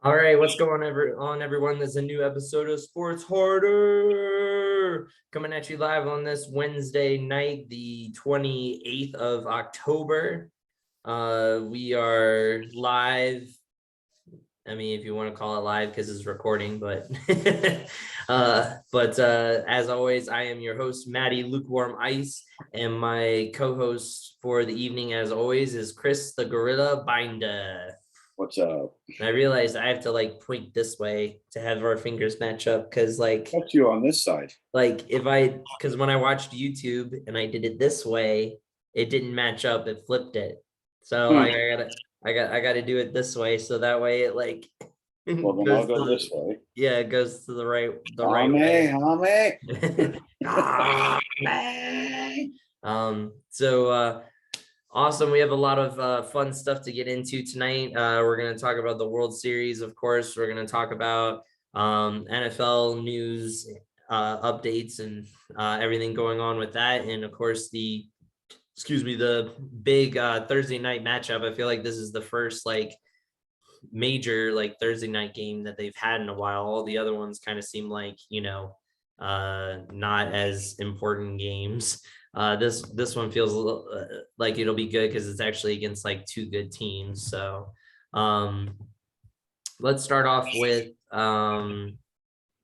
All right, what's going on, everyone? There's a new episode of Sports Harder coming at you live on this Wednesday night, the 28th of October. We are live. I mean, if you want to call it live because it's recording, but as always, I am your host, Maddie Lukewarm Ice, and my co-host for the evening, as always, is Chris the Gorilla Binder. What's up? And I realized I have to point this way to have our fingers match up because What's you on this side? because when I watched YouTube and I did it this way, it didn't match up. It flipped it. So I gotta do it this way so that way it Well, then I'll go this way. Yeah, it goes to the right way. So awesome. We have a lot of fun stuff to get into tonight. We're going to talk about the World Series, of course. We're going to talk about NFL news updates and everything going on with that. And of course, the big Thursday night matchup. I feel like this is the first major Thursday night game that they've had in a while. All the other ones kind of seem like, not as important games. This one feels a little like it'll be good because it's actually against two good teams. So let's start off with the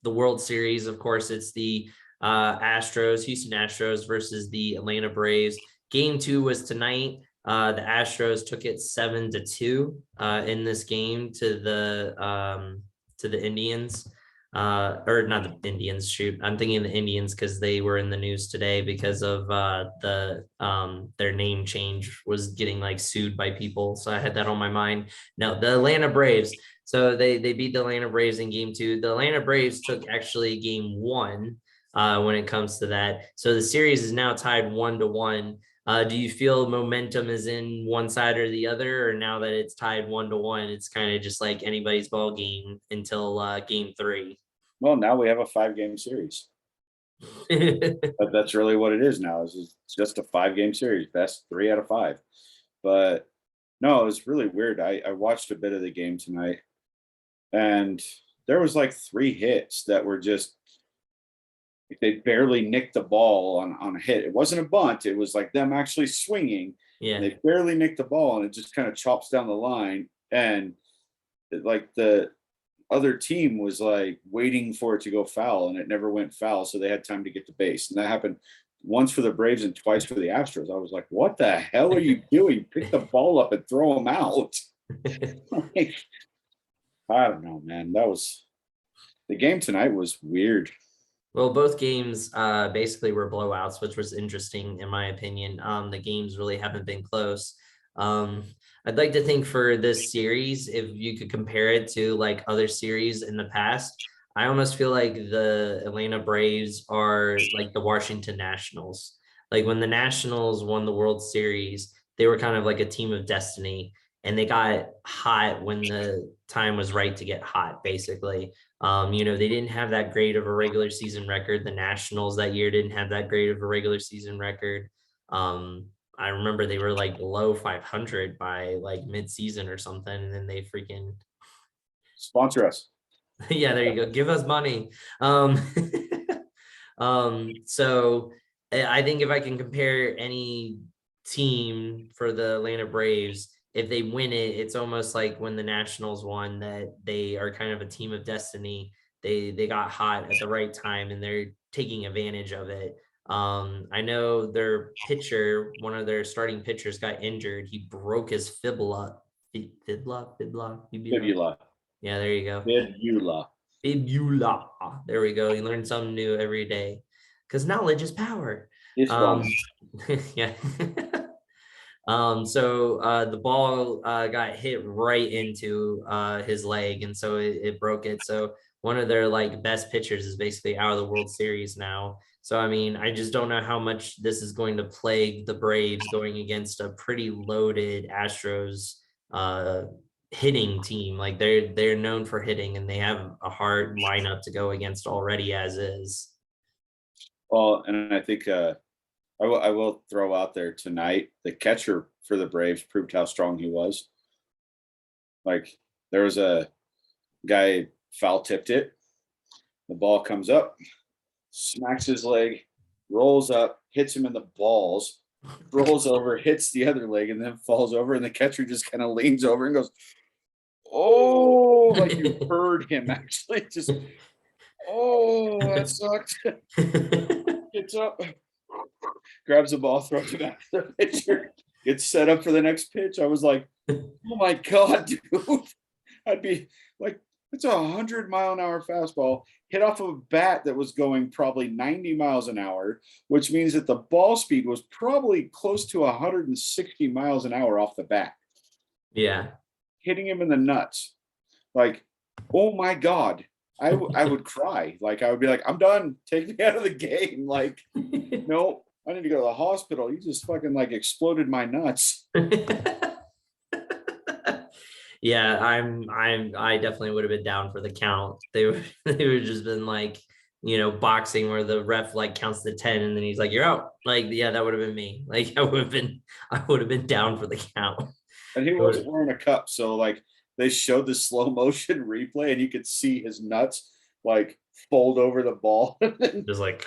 World Series. Of course, it's the Houston Astros versus the Atlanta Braves. Game 2 was tonight. The Astros took it 7-2 in this game to the Indians. Or not the Indians, shoot. I'm thinking the Indians because they were in the news today because of their name change was getting sued by people. So I had that on my mind. No, the Atlanta Braves. So they beat the Atlanta Braves in game 2. The Atlanta Braves took actually game 1 when it comes to that. So the series is now tied 1-1. Do you feel momentum is in one side or the other, or now that it's tied 1-1, it's kind of just like anybody's ball game until game 3? Well, now we have a 5-game series. But that's really what it is now. It's just a 5-game series, best 3 out of 5. But no, it was really weird. I watched a bit of the game tonight, and there was 3 hits that were just they barely nicked the ball on a hit. It wasn't a bunt. It was them actually swinging. Yeah. And they barely nicked the ball, and it just kind of chops down the line. And the other team was waiting for it to go foul, and it never went foul. So they had time to get to base. And that happened once for the Braves and twice for the Astros. I was like, what the hell are you doing? Pick the ball up and throw them out. I don't know, man. The game tonight was weird. Well, both games basically were blowouts, which was interesting in my opinion. The games really haven't been close. I'd like to think for this series, if you could compare it to other series in the past, I almost feel like the Atlanta Braves are like the Washington Nationals. Like when the Nationals won the World Series, they were kind of like a team of destiny, and they got hot when the time was right to get hot, basically. They didn't have that great of a regular season record. The Nationals that year didn't have that great of a regular season record. I remember they were below 500 by mid-season or something, and then they freaking sponsor us. Yeah, there you go. Give us money. So I think if I can compare any team for the Atlanta Braves, if they win it, it's almost like when the Nationals won, that they are kind of a team of destiny. They got hot at the right time, and they're taking advantage of it. I know their pitcher, one of their starting pitchers, got injured. He broke his fibula. Fibula. Yeah, there you go. Fibula. There we go. You learn something new every day, because knowledge is power. Yeah. So the ball got hit right into his leg, and so it broke it. So one of their best pitchers is basically out of the World Series now. So I mean, I just don't know how much this is going to plague the Braves going against a pretty loaded Astros hitting team. They're known for hitting, and they have a hard lineup to go against already as is. Well, and I think I will throw out there tonight, the catcher for the Braves proved how strong he was. There was a Guy foul tipped it. The ball comes up, smacks his leg, rolls up, hits him in the balls, rolls over, hits the other leg, and then falls over. And the catcher just kind of leans over and goes, "Oh," like you heard him actually just, "Oh, that sucked." Gets up, grabs the ball, throws it back to the pitcher, gets set up for the next pitch. I was like, "Oh my God, dude." I'd be like, it's 100-mile-an-hour fastball hit off of a bat that was going probably 90 miles an hour, which means that the ball speed was probably close to 160 miles an hour off the bat, Yeah. hitting him in the nuts. Like, oh my God. I would cry. Like, I would be like, "I'm done. Take me out of the game." Like, no, I need to go to the hospital. You just fucking like exploded my nuts. Yeah, I definitely would have been down for the count. They would they would just been like, boxing where the ref like counts to 10 and then he's like, "You're out." Like, yeah, that would have been me. Like, I would have been down for the count. And he wasn't wearing a cup, so like they showed the slow motion replay and you could see his nuts like fold over the ball. Just like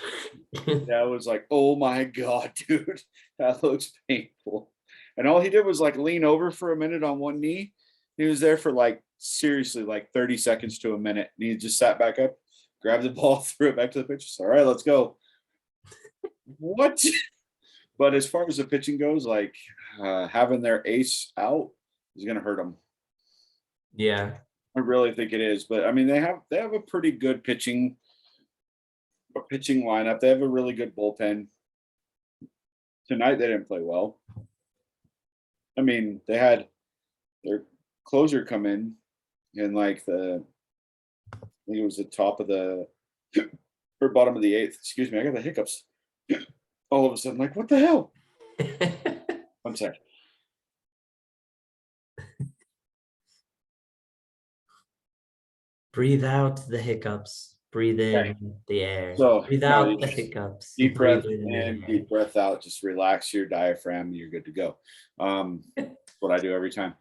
Yeah, I was like, "Oh my God, dude, that looks painful." And all he did was like lean over for a minute on one knee. He was there for like seriously like 30 seconds to a minute. And he just sat back up, grabbed the ball, threw it back to the pitcher. "All right, let's go." What? But as far as the pitching goes, like having their ace out is going to hurt them. yeah. I really think it is. But I mean, they have a pretty good pitching lineup. They have a really good bullpen. Tonight they didn't play well. I mean, they had their closer come in like I think it was the top of the or bottom of the eighth. Excuse me, I got the hiccups. All of a sudden, like, what the hell? I'm sorry. Breathe out the hiccups. Breathe Okay. in the air. So Breathe no, out you the just hiccups. deep Breathe breath in the in, air. deep breath out. Just relax your diaphragm. And you're good to go. That's what I do every time.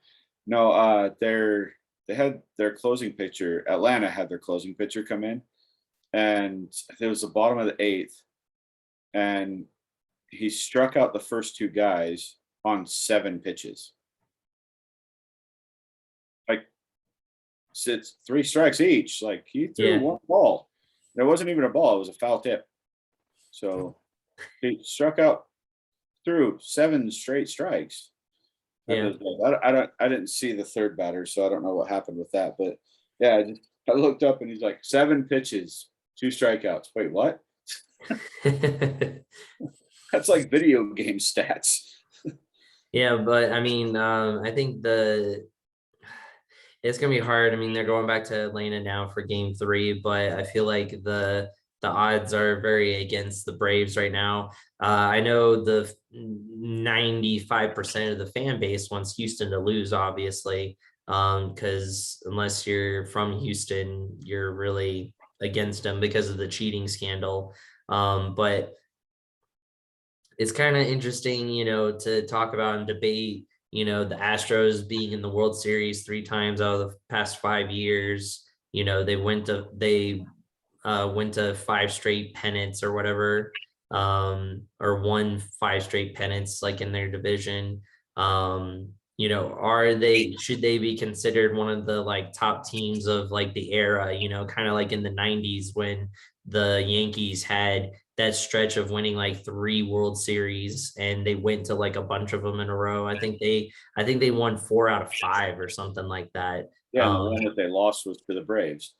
No, they had their closing pitcher. Atlanta had their closing pitcher come in, and it was the bottom of the eighth, and he struck out the first two guys on 7 pitches. Like, it's 3 strikes each. Like, he threw Yeah. one ball. There wasn't even a ball. It was a foul tip. So he struck out through 7 straight strikes. Yeah. I didn't see the third batter, so I don't know what happened with that. But yeah, I looked up and he's like 7 pitches, 2 strikeouts. Wait, what? That's like video game stats. Yeah, but I mean, I think it's gonna be hard. I mean, they're going back to Atlanta now for game 3, but I feel like the odds are very against the Braves right now. I know the 95% of the fan base wants Houston to lose, obviously, because unless you're from Houston, you're really against them because of the cheating scandal. But it's kind of interesting, to talk about and debate, the Astros being in the World Series 3 times out of the past 5 years. They went to 5 straight pennants or whatever, or won 5 straight pennants like in their division. Should they be considered one of the like top teams of like the era, kind of like in the 90s when the Yankees had that stretch of winning like 3 World Series and they went to like a bunch of them in a row. I think they won 4 out of 5 or something like that. Yeah, and the one that they lost was to the Braves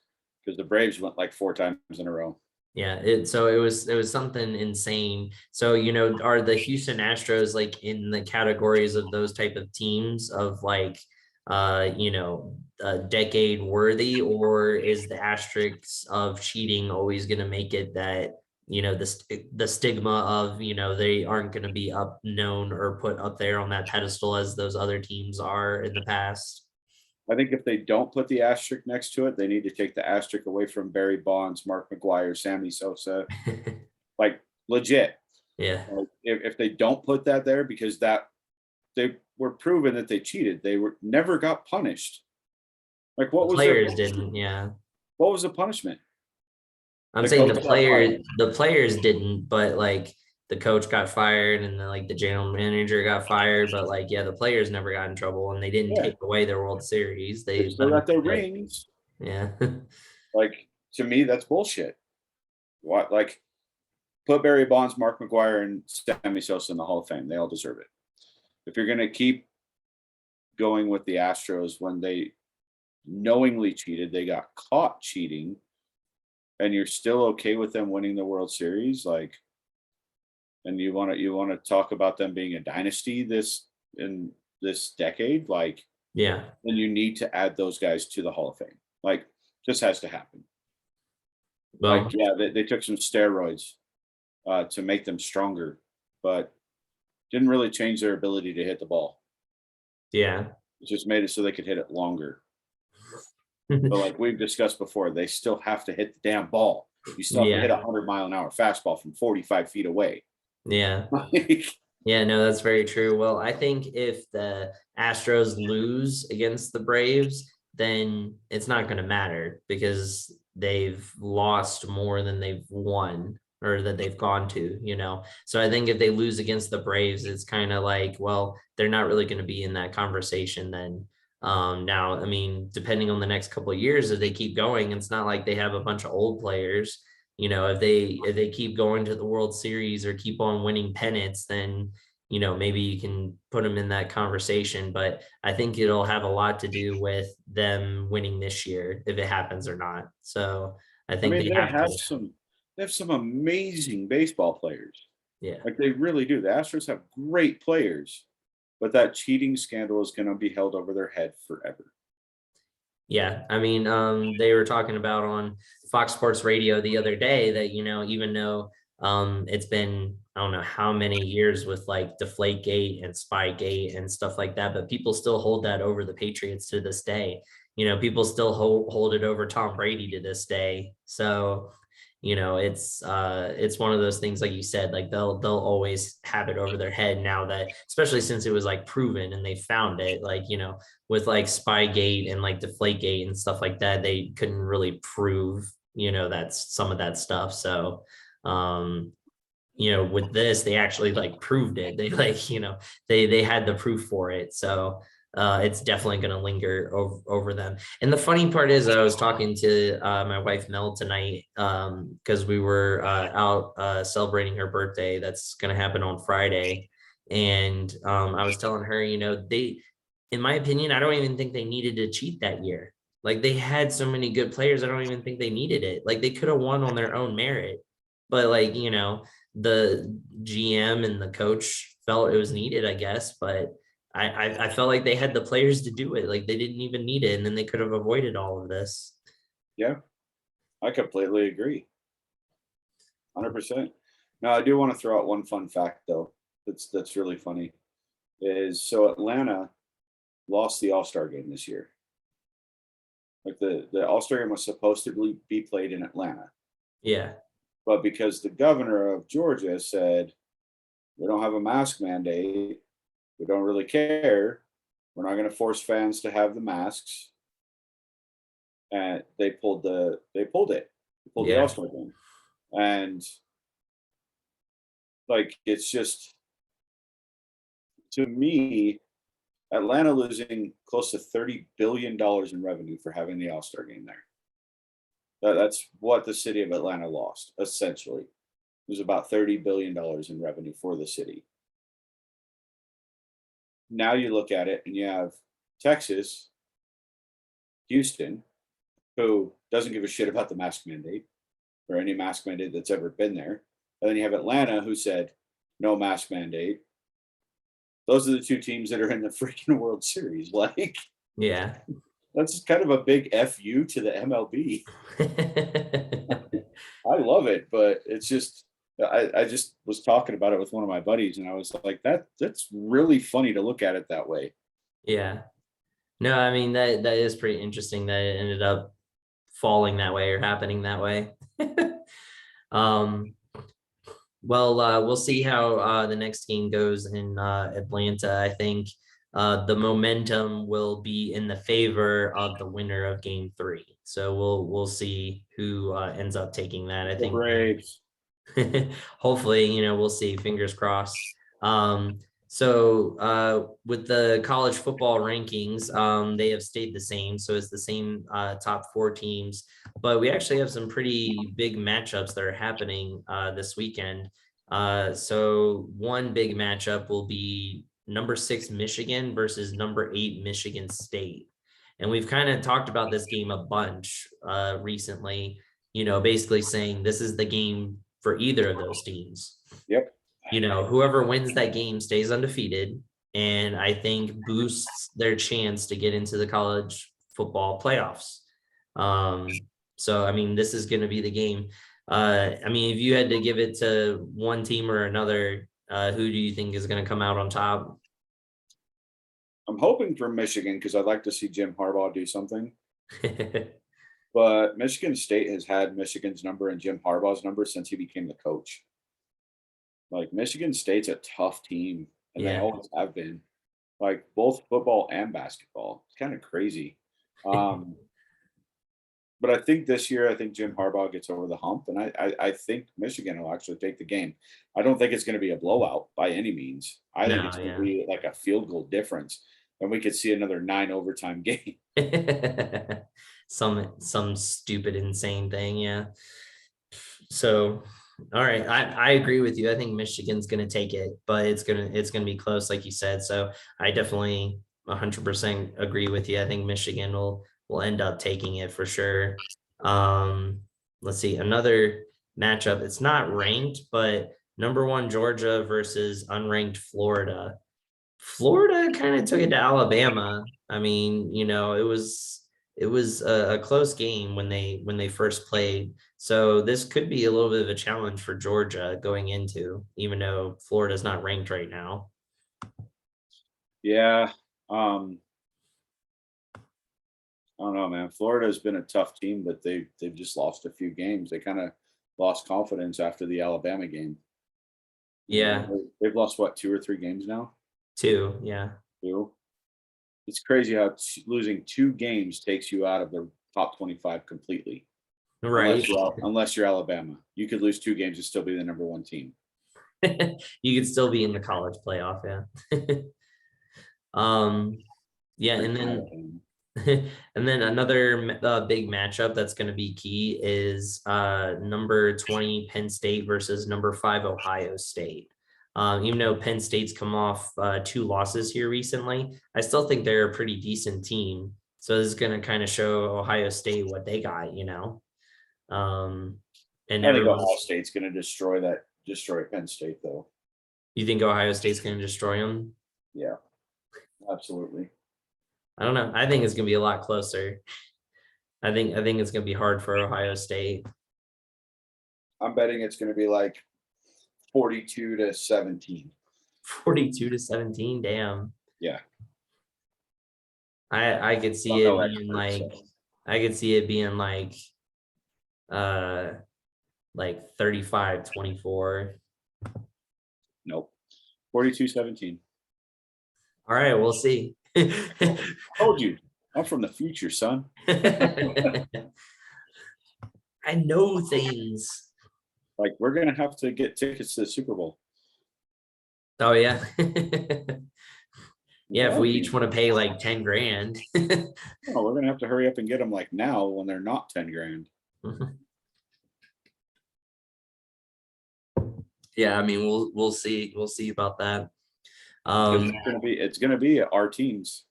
because the Braves went like 4 times in a row. Yeah, it was something insane. So, are the Houston Astros like in the categories of those type of teams of like decade worthy, or is the asterisks of cheating always going to make it that the stigma of they aren't going to be up known or put up there on that pedestal as those other teams are in the past? I think if they don't put the asterisk next to it, they need to take the asterisk away from Barry Bonds, Mark McGuire, Sammy Sosa, like legit. Yeah. Like, if they don't put that there, because that they were proven that they cheated, they were never got punished. Like, The what was their players punishment? didn't, yeah. What was the punishment? I'm The saying coach got fired. the players didn't, but like the coach got fired and then like the general manager got fired, but like yeah, the players never got in trouble and they didn't Yeah, take away their World Series. they They let still them got their keep it. rings. Yeah. Like, to me, that's bullshit. What, like, put Barry Bonds, Mark McGwire, and Sammy Sosa in the Hall of Fame. They all deserve it. If you're gonna keep going with the Astros when they knowingly cheated, they got caught cheating, and you're still okay with them winning the World Series, like, and you want to talk about them being a dynasty in this decade, like, Yeah. then you need to add those guys to the Hall of Fame. Like, just has to happen. Like, Well, yeah, they took some steroids to make them stronger, but didn't really change their ability to hit the ball. yeah. It just made it so they could hit it longer. But like we've discussed before, they still have to hit the damn ball. You still have to hit Yeah. a 100-mile-an-hour fastball from 45 feet away. Yeah. Like, Yeah, no, that's very true. Well, I think if the Astros lose against the Braves, then it's not going to matter because they've lost more than they've won or that they've gone to, you know. So I think if they lose against the Braves, it's kind of like, well, they're not really going to be in that conversation then. Now, I mean, depending on the next couple of years, if they keep going, it's not like they have a bunch of old players. You know, if they keep going to the World Series or keep on winning pennants, then you know maybe you can put them in that conversation. But I think it'll have a lot to do with them winning this year if it happens or not. So I I think mean, they have to. they have some amazing baseball players. Yeah. Like, they really do. The Astros have great players, but that cheating scandal is going to be held over their head forever. Yeah, I mean, they were talking about on Fox Sports Radio the other day that, you know, even though it's been, I don't know how many years with like Deflategate and Spygate and stuff like that, but people still hold that over the Patriots to this day. You know, people still hold it over Tom Brady to this day. So, you know, it's one of those things, like you said, like they'll always have it over their head now that, especially since it was like proven and they found it, like, you know, with like Spygate and like Deflategate and stuff like that, they couldn't really prove, you know, that's some of that stuff. So, um, you know, with this, they actually like proved it. They like, you know, they had the proof for it. So it's definitely going to linger over them. And the funny part is, I was talking to my wife Mel tonight because we were out celebrating her birthday. That's going to happen on Friday, and I was telling her, you know, in my opinion, I don't even think they needed to cheat that year. Like they had so many good players, I don't even think they needed it. Like they could have won on their own merit, but like you know, the GM and the coach felt it was needed, I guess. But I felt like they had the players to do it. Like they didn't even need it, and then they could have avoided all of this. Yeah, I completely agree. 100%. Now, I do want to throw out one fun fact though. That's really funny. Is so Atlanta lost the All-Star game this year. Like, the All-Star game was supposed to be played in Atlanta, Yeah, but because the governor of Georgia said we don't have a mask mandate, we don't really care, we're not going to force fans to have the masks, and they pulled the yeah, All-Star game. And like, it's just, to me, Atlanta losing close to $30 billion in revenue for having the All-Star game there. That's what the city of Atlanta lost, essentially. It was about $30 billion in revenue for the city. Now you look at it and you have Texas, Houston, who doesn't give a shit about the mask mandate or any mask mandate that's ever been there. And then you have Atlanta, who said no mask mandate. Those are the two teams that are in the freaking World Series. Like, yeah. that's kind of a big FU to the MLB. I love it, but it's just, I just was talking about it with one of my buddies, and I was like, that's really funny to look at it that way. Yeah. No, I mean that is pretty interesting that it ended up falling that way or happening that way. um Well, we'll see how the next game goes in Atlanta. I think the momentum will be in the favor of the winner of game 3. So we'll see who ends up taking that. I The think Braves. hopefully, we'll see, fingers crossed. So with the college football rankings, they have stayed the same. So it's the same top 4 teams, but we actually have some pretty big matchups that are happening this weekend. So one big matchup will be number 6 Michigan versus number 8 Michigan State. And we've kind of talked about this game a bunch recently, basically saying this is the game for either of those teams. Yep. Whoever wins that game stays undefeated, and I think boosts their chance to get into the college football playoffs. So, I mean, this is going to be the game. I mean, if you had to give it to one team or another, who do you think is going to come out on top? I'm hoping for Michigan because I'd like to see Jim Harbaugh do something. But Michigan State has had Michigan's number and Jim Harbaugh's number since he became the coach. Like, Michigan State's a tough team, and they always have been. Like, both football and basketball. It's kind of crazy. But I think this year, I think Jim Harbaugh gets over the hump, and I think Michigan will actually take the game. I don't think it's going to be a blowout by any means. I think it's going to be like a field goal difference, and we could see another 9 overtime game. Some stupid, insane thing. Yeah. So, all right. I agree with you. I think Michigan's going to take it, but it's going to be close, like you said. So I definitely 100% agree with you. I think Michigan will end up taking it for sure. Let's see, another matchup. It's not ranked, but number 1 Georgia versus unranked Florida. Florida kind of took it to Alabama. I mean, it was a close game when they first played. So this could be a little bit of a challenge for Georgia going into, even though Florida's not ranked right now. Yeah. I don't know, man. Florida's been a tough team, but they've just lost a few games. They kind of lost confidence after the Alabama game. Yeah. They've lost what, 2 or 3 games now? 2, yeah. 2. It's crazy how losing 2 games takes you out of the top 25 completely. Right. Unless you're Alabama. You could lose 2 games and still be the number 1 team. You could still be in the college playoff, yeah. Yeah, and then another big matchup that's going to be key is number 20 Penn State versus number 5 Ohio State. Even though Penn State's come off 2 losses here recently, I still think they're a pretty decent team. So this is going to kind of show Ohio State what they got, And I think Ohio State's going to destroy Penn State, though. You think Ohio State's going to destroy them? Yeah, absolutely. I don't know. I think it's going to be a lot closer. I think it's going to be hard for Ohio State. I'm betting it's going to be like 42-17. 42-17, damn. Yeah. I could see it being like I could see it being like 35-24. Nope. 42-17. All right, we'll see. I told you, I'm from the future, son. I know things. Like, we're gonna have to get tickets to the Super Bowl. Oh yeah. Yeah, if we each want to pay like 10 grand. No, we're gonna have to hurry up and get them like now when they're not 10 grand. Yeah, I mean we'll see about that. It's gonna be our teams.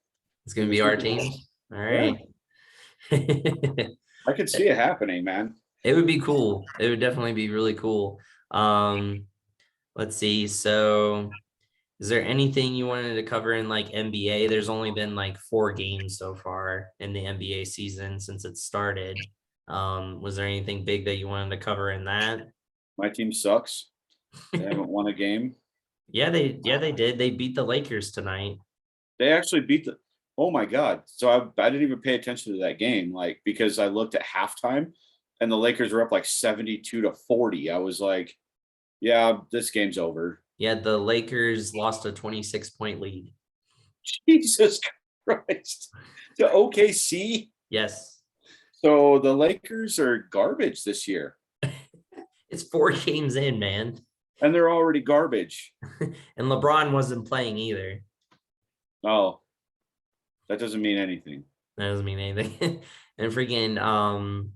It's gonna be our team. All right. Yeah. I could see it happening, man. It would be cool. It would definitely be really cool. Let's see. So is there anything you wanted to cover in like NBA? There's only been like 4 games so far in the NBA season since it started. Was there anything big that you wanted to cover in that? My team sucks. They haven't won a game. Yeah, they did. They beat the Lakers tonight. They actually beat oh my God. So I didn't even pay attention to that game, like, because I looked at halftime and the Lakers were up like 72-40. I was like, yeah, this game's over. Yeah, the Lakers lost a 26-point lead. Jesus Christ. To OKC. Yes. So the Lakers are garbage this year. It's 4 games in, man. And they're already garbage. And LeBron wasn't playing either. Oh, that doesn't mean anything. That doesn't mean anything. And freaking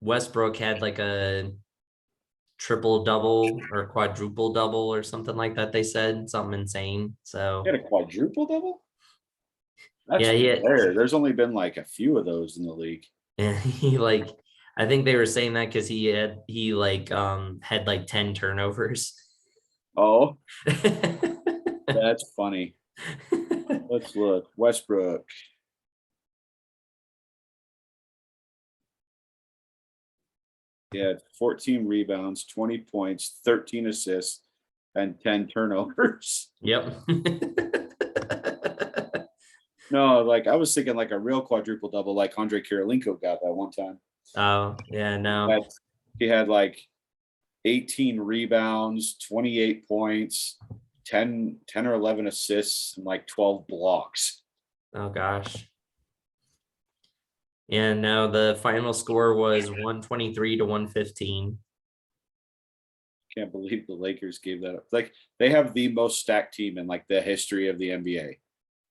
Westbrook had like a triple double or quadruple double or something like that. They said something insane. So He had a quadruple double? That's yeah, rare. There's only been like a few of those in the league. and he like I think they were saying that because he had like 10 turnovers. Oh, that's funny. Let's look. Westbrook. He had 14 rebounds, 20 points, 13 assists, and 10 turnovers. Yep. No, like I was thinking like a real quadruple double like Andre Kirilenko got that one time. Oh, yeah, no. He had like 18 rebounds, 28 points, 10 or 11 assists, and like 12 blocks. Oh gosh. And now the final score was 123 to 115. Can't believe the Lakers gave that up. Like they have the most stacked team in like the history of the NBA.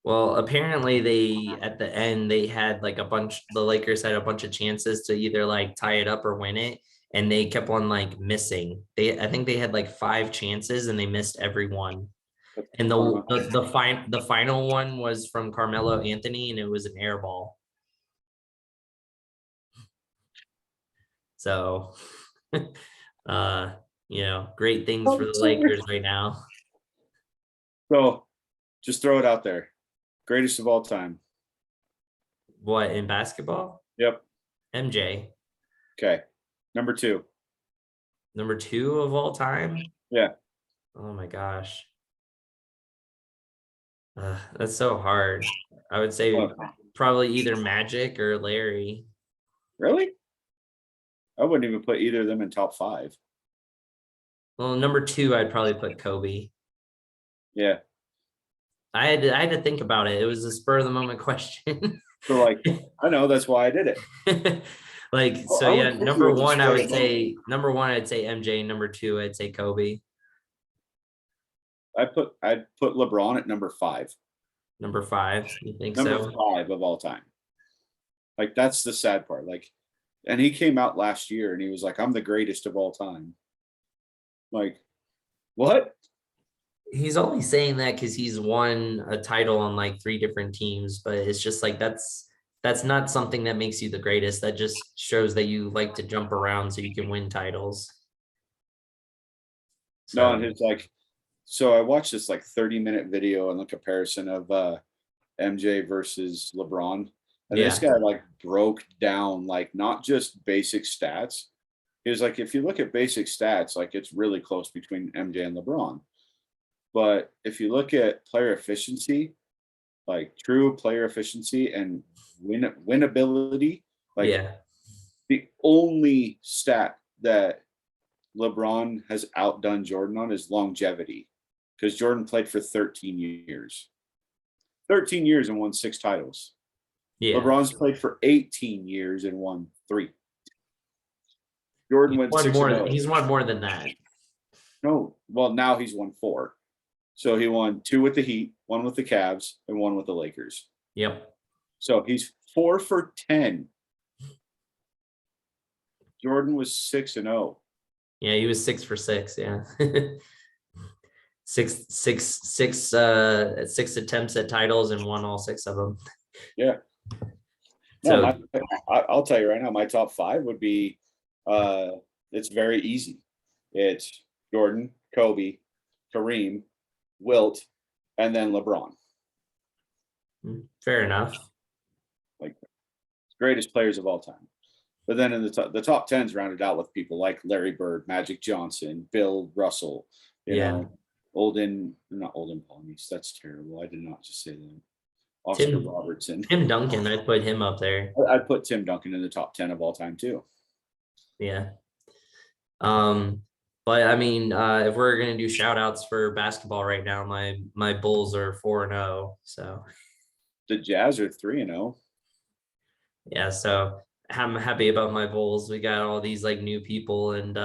Well, apparently they at the end they had like the Lakers had a bunch of chances to either like tie it up or win it, and they kept on like missing. I think they had like 5 chances and they missed every one. And the final one was from Carmelo Anthony, and it was an air ball. So great things for the Lakers right now. So just throw it out there. Greatest of all time. What, in basketball? Yep. MJ. Okay. Number 2. Number 2 of all time? Yeah. Oh my gosh. That's so hard. I would say probably either Magic or Larry. Really? I wouldn't even put either of them in top 5. Well, number 2, I'd probably put Kobe. Yeah. I had to think about it. It was a spur of the moment question. So like, I know that's why I did it. Number one, I'd say MJ. Number 2, I'd say Kobe. I'd put LeBron at number 5. Number 5, you think number so? 5 of all time. Like that's the sad part. Like, and he came out last year and he was like, "I'm the greatest of all time." Like, what? He's only saying that because he's won a title on like 3 different teams, but it's just like that's not something that makes you the greatest. That just shows that you like to jump around so you can win titles. No, and it's like, so I watched this like 30-minute video on the comparison of MJ versus LeBron. And this guy like broke down like not just basic stats. He was like, if you look at basic stats, like it's really close between MJ and LeBron. But if you look at player efficiency, like true player efficiency and winnability, like the only stat that LeBron has outdone Jordan on is longevity, because Jordan played for 13 years. 13 years and won 6 titles. Yeah. LeBron's played for 18 years and won 3. Jordan went 6-0. He's won more than that. No, well, now he's won 4. So he won 2 with the Heat, 1 with the Cavs, and 1 with the Lakers. Yep. So he's 4 for 10. Jordan was 6-0. Yeah, he was 6 for 6. Yeah. six attempts at titles and won all 6 of them. Yeah. No, so I'll tell you right now, my top 5 would be, it's very easy. It's Jordan, Kobe, Kareem, Wilt, and then LeBron. Fair enough. Like greatest players of all time. But then in the top 10's rounded out with people like Larry Bird, Magic Johnson, Bill Russell, you know, not Olden Palmies. That's terrible. I did not just say that. Oscar Robertson. Tim Duncan, I'd put him up there. I'd put Tim Duncan in the top 10 of all time too. Yeah. But I mean, if we're gonna do shout outs for basketball right now, my Bulls are 4-0. So The Jazz are 3-0. yeah, so I'm happy about my Bulls. We got all these like new people, and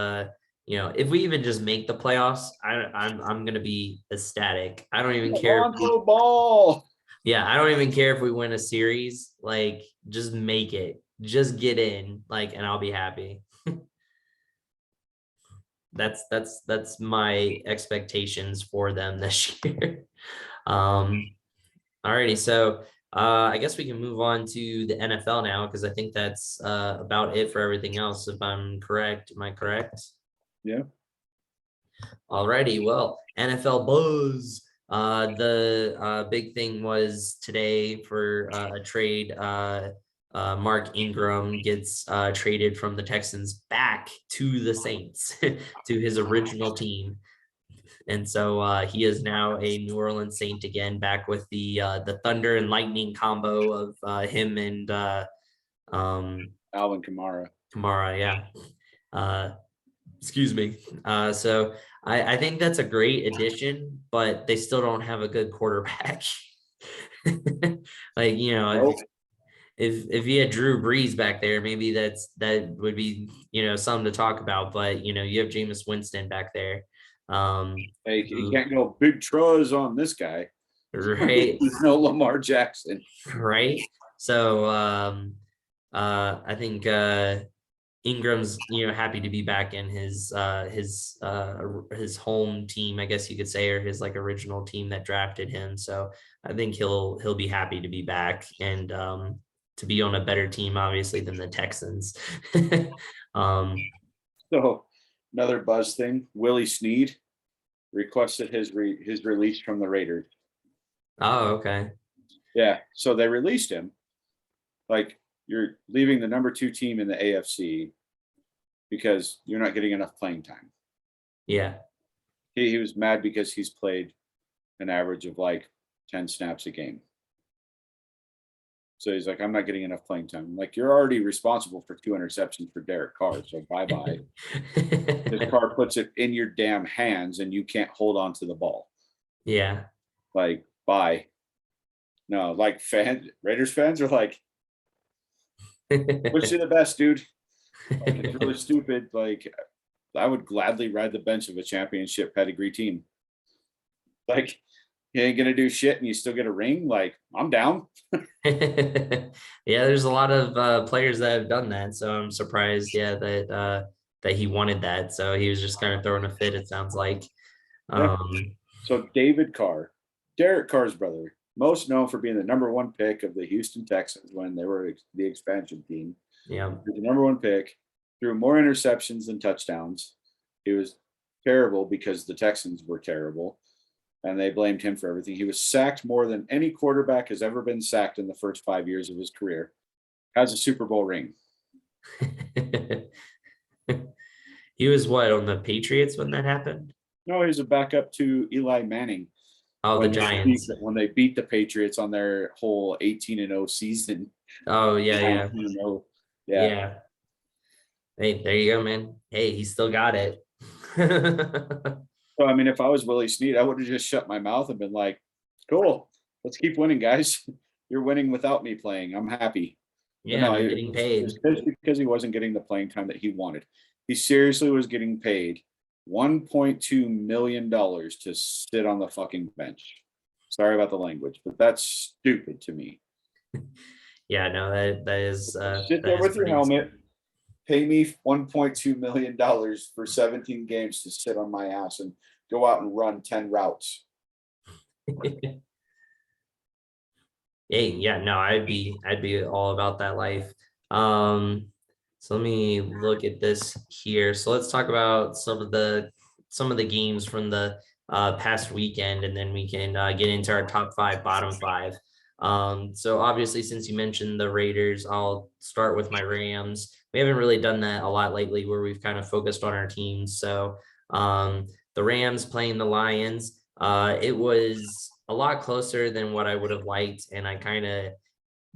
if we even just make the playoffs, I'm gonna be ecstatic. I don't even care. Lonzo Ball. Yeah, I don't even care if we win a series. Like, just make it, just get in, like, and I'll be happy. That's my expectations for them this year. Alrighty, so I guess we can move on to the NFL now because I think that's about it for everything else. If I'm correct, am I correct? Yeah. Alrighty, well, NFL buzz. The big thing was today for a trade. Mark Ingram gets traded from the Texans back to the Saints, to his original team. And so he is now a New Orleans Saint again, back with the Thunder and Lightning combo of him and Alvin Kamara. Kamara. Yeah. Excuse me. So I think that's a great addition, but they still don't have a good quarterback. Like, Nope. if you had Drew Brees back there, maybe that would be, something to talk about. But, you have Jameis Winston back there. Hey, you can't go big truz on this guy. Right. There's no Lamar Jackson. Right. So I think Ingram's, happy to be back in his home team, I guess you could say, or his like original team that drafted him. So I think he'll be happy to be back and to be on a better team, obviously, than the Texans. So another buzz thing, Willie Snead requested his release from the Raiders. Oh, okay. Yeah, so they released him. Like, you're leaving the number 2 team in the AFC because you're not getting enough playing time. Yeah. He was mad because he's played an average of like 10 snaps a game. So he's like, I'm not getting enough playing time. I'm like, you're already responsible for 2 interceptions for Derek Carr. So bye-bye. This Carr puts it in your damn hands and you can't hold on to the ball. Yeah. Like, bye. No, like Raiders fans are like, wish you the best, dude. Like, it's really stupid. Like, I would gladly ride the bench of a championship pedigree team. Like, you ain't gonna do shit and you still get a ring. Like, I'm down. Yeah, there's a lot of players that have done that, so I'm surprised. Yeah, that he wanted that. So he was just kind of throwing a fit, it sounds like. Yeah. So David Carr, Derek Carr's brother, most known for being the number 1 pick of the Houston Texans when they were the expansion team. Yeah. The number 1 pick, threw more interceptions than touchdowns. He was terrible because the Texans were terrible, and they blamed him for everything. He was sacked more than any quarterback has ever been sacked in the first 5 years of his career. Has a Super Bowl ring. He was what, on the Patriots when that happened? No, he's a backup to Eli Manning. Oh, the Giants. When they beat the Patriots on their whole 18-0 season. Oh, yeah. Yeah. Hey, there you go, man. Hey, he still got it. So, I mean, if I was Willie Snead, I would have just shut my mouth and been like, cool, let's keep winning, guys. You're winning without me playing. I'm happy. Yeah, no, getting paid. It's because he wasn't getting the playing time that he wanted. He seriously was getting paid $1.2 million to sit on the fucking bench. Sorry about the language, but that's stupid to me. Yeah, no, that is sit there with your helmet. Pay me $1.2 million for 17 games to sit on my ass and go out and run 10 routes. Hey, yeah, no, I'd be all about that life. So let me look at this here. So let's talk about some of the games from the past weekend, and then we can get into our top 5, bottom 5. So obviously, since you mentioned the Raiders, I'll start with my Rams. We haven't really done that a lot lately, where we've kind of focused on our teams. So the Rams playing the Lions, it was a lot closer than what I would have liked, and I kind of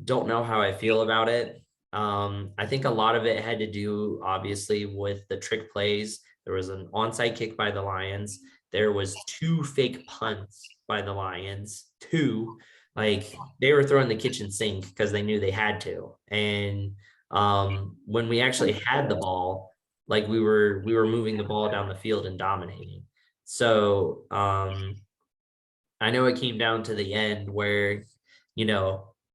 don't know how I feel about it. I think a lot of it had to do, obviously, with the trick plays There was an onside kick by the Lions. There was 2 fake punts by the Lions. 2, like they were throwing the kitchen sink because they knew they had to. And when we actually had the ball, like we were moving the ball down the field and dominating. So I know it came down to the end where,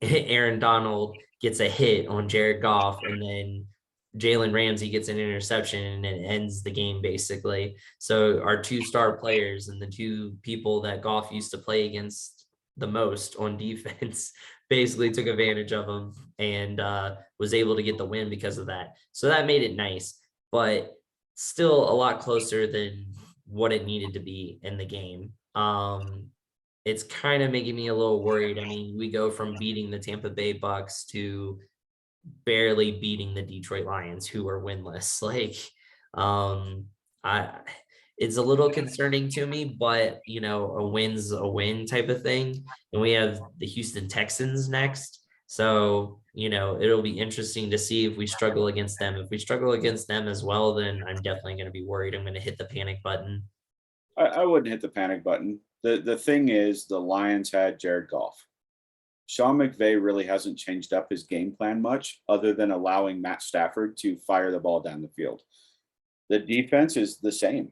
Aaron Donald gets a hit on Jared Goff, and then Jalen Ramsey gets an interception, and it ends the game basically. So our 2 star players and the 2 people that Goff used to play against the most on defense basically took advantage of him and was able to get the win because of that. So that made it nice, but still a lot closer than what it needed to be in the game. It's kind of making me a little worried. I mean, we go from beating the Tampa Bay Bucs to barely beating the Detroit Lions, who are winless. Like, I it's a little concerning to me, but a win's a win type of thing. And we have the Houston Texans next. So, it'll be interesting to see if we struggle against them. If we struggle against them as well, then I'm definitely going to be worried. I'm going to hit the panic button. I wouldn't hit the panic button. The thing is, the Lions had Jared Goff. Sean McVay really hasn't changed up his game plan much, other than allowing Matt Stafford to fire the ball down the field. The defense is the same.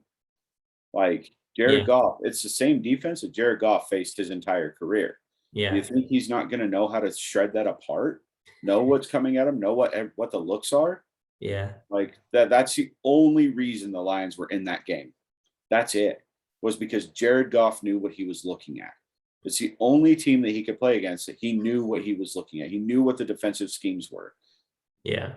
Like Jared Yeah. Goff, it's the same defense that Jared Goff faced his entire career. Yeah. You think he's not going to know how to shred that apart? Know what's coming at him? Know what the looks are? Yeah. Like that's the only reason the Lions were in that game. That's it. Was because Jared Goff knew what he was looking at. It's the only team that he could play against that he knew what he was looking at. He knew what the defensive schemes were. Yeah.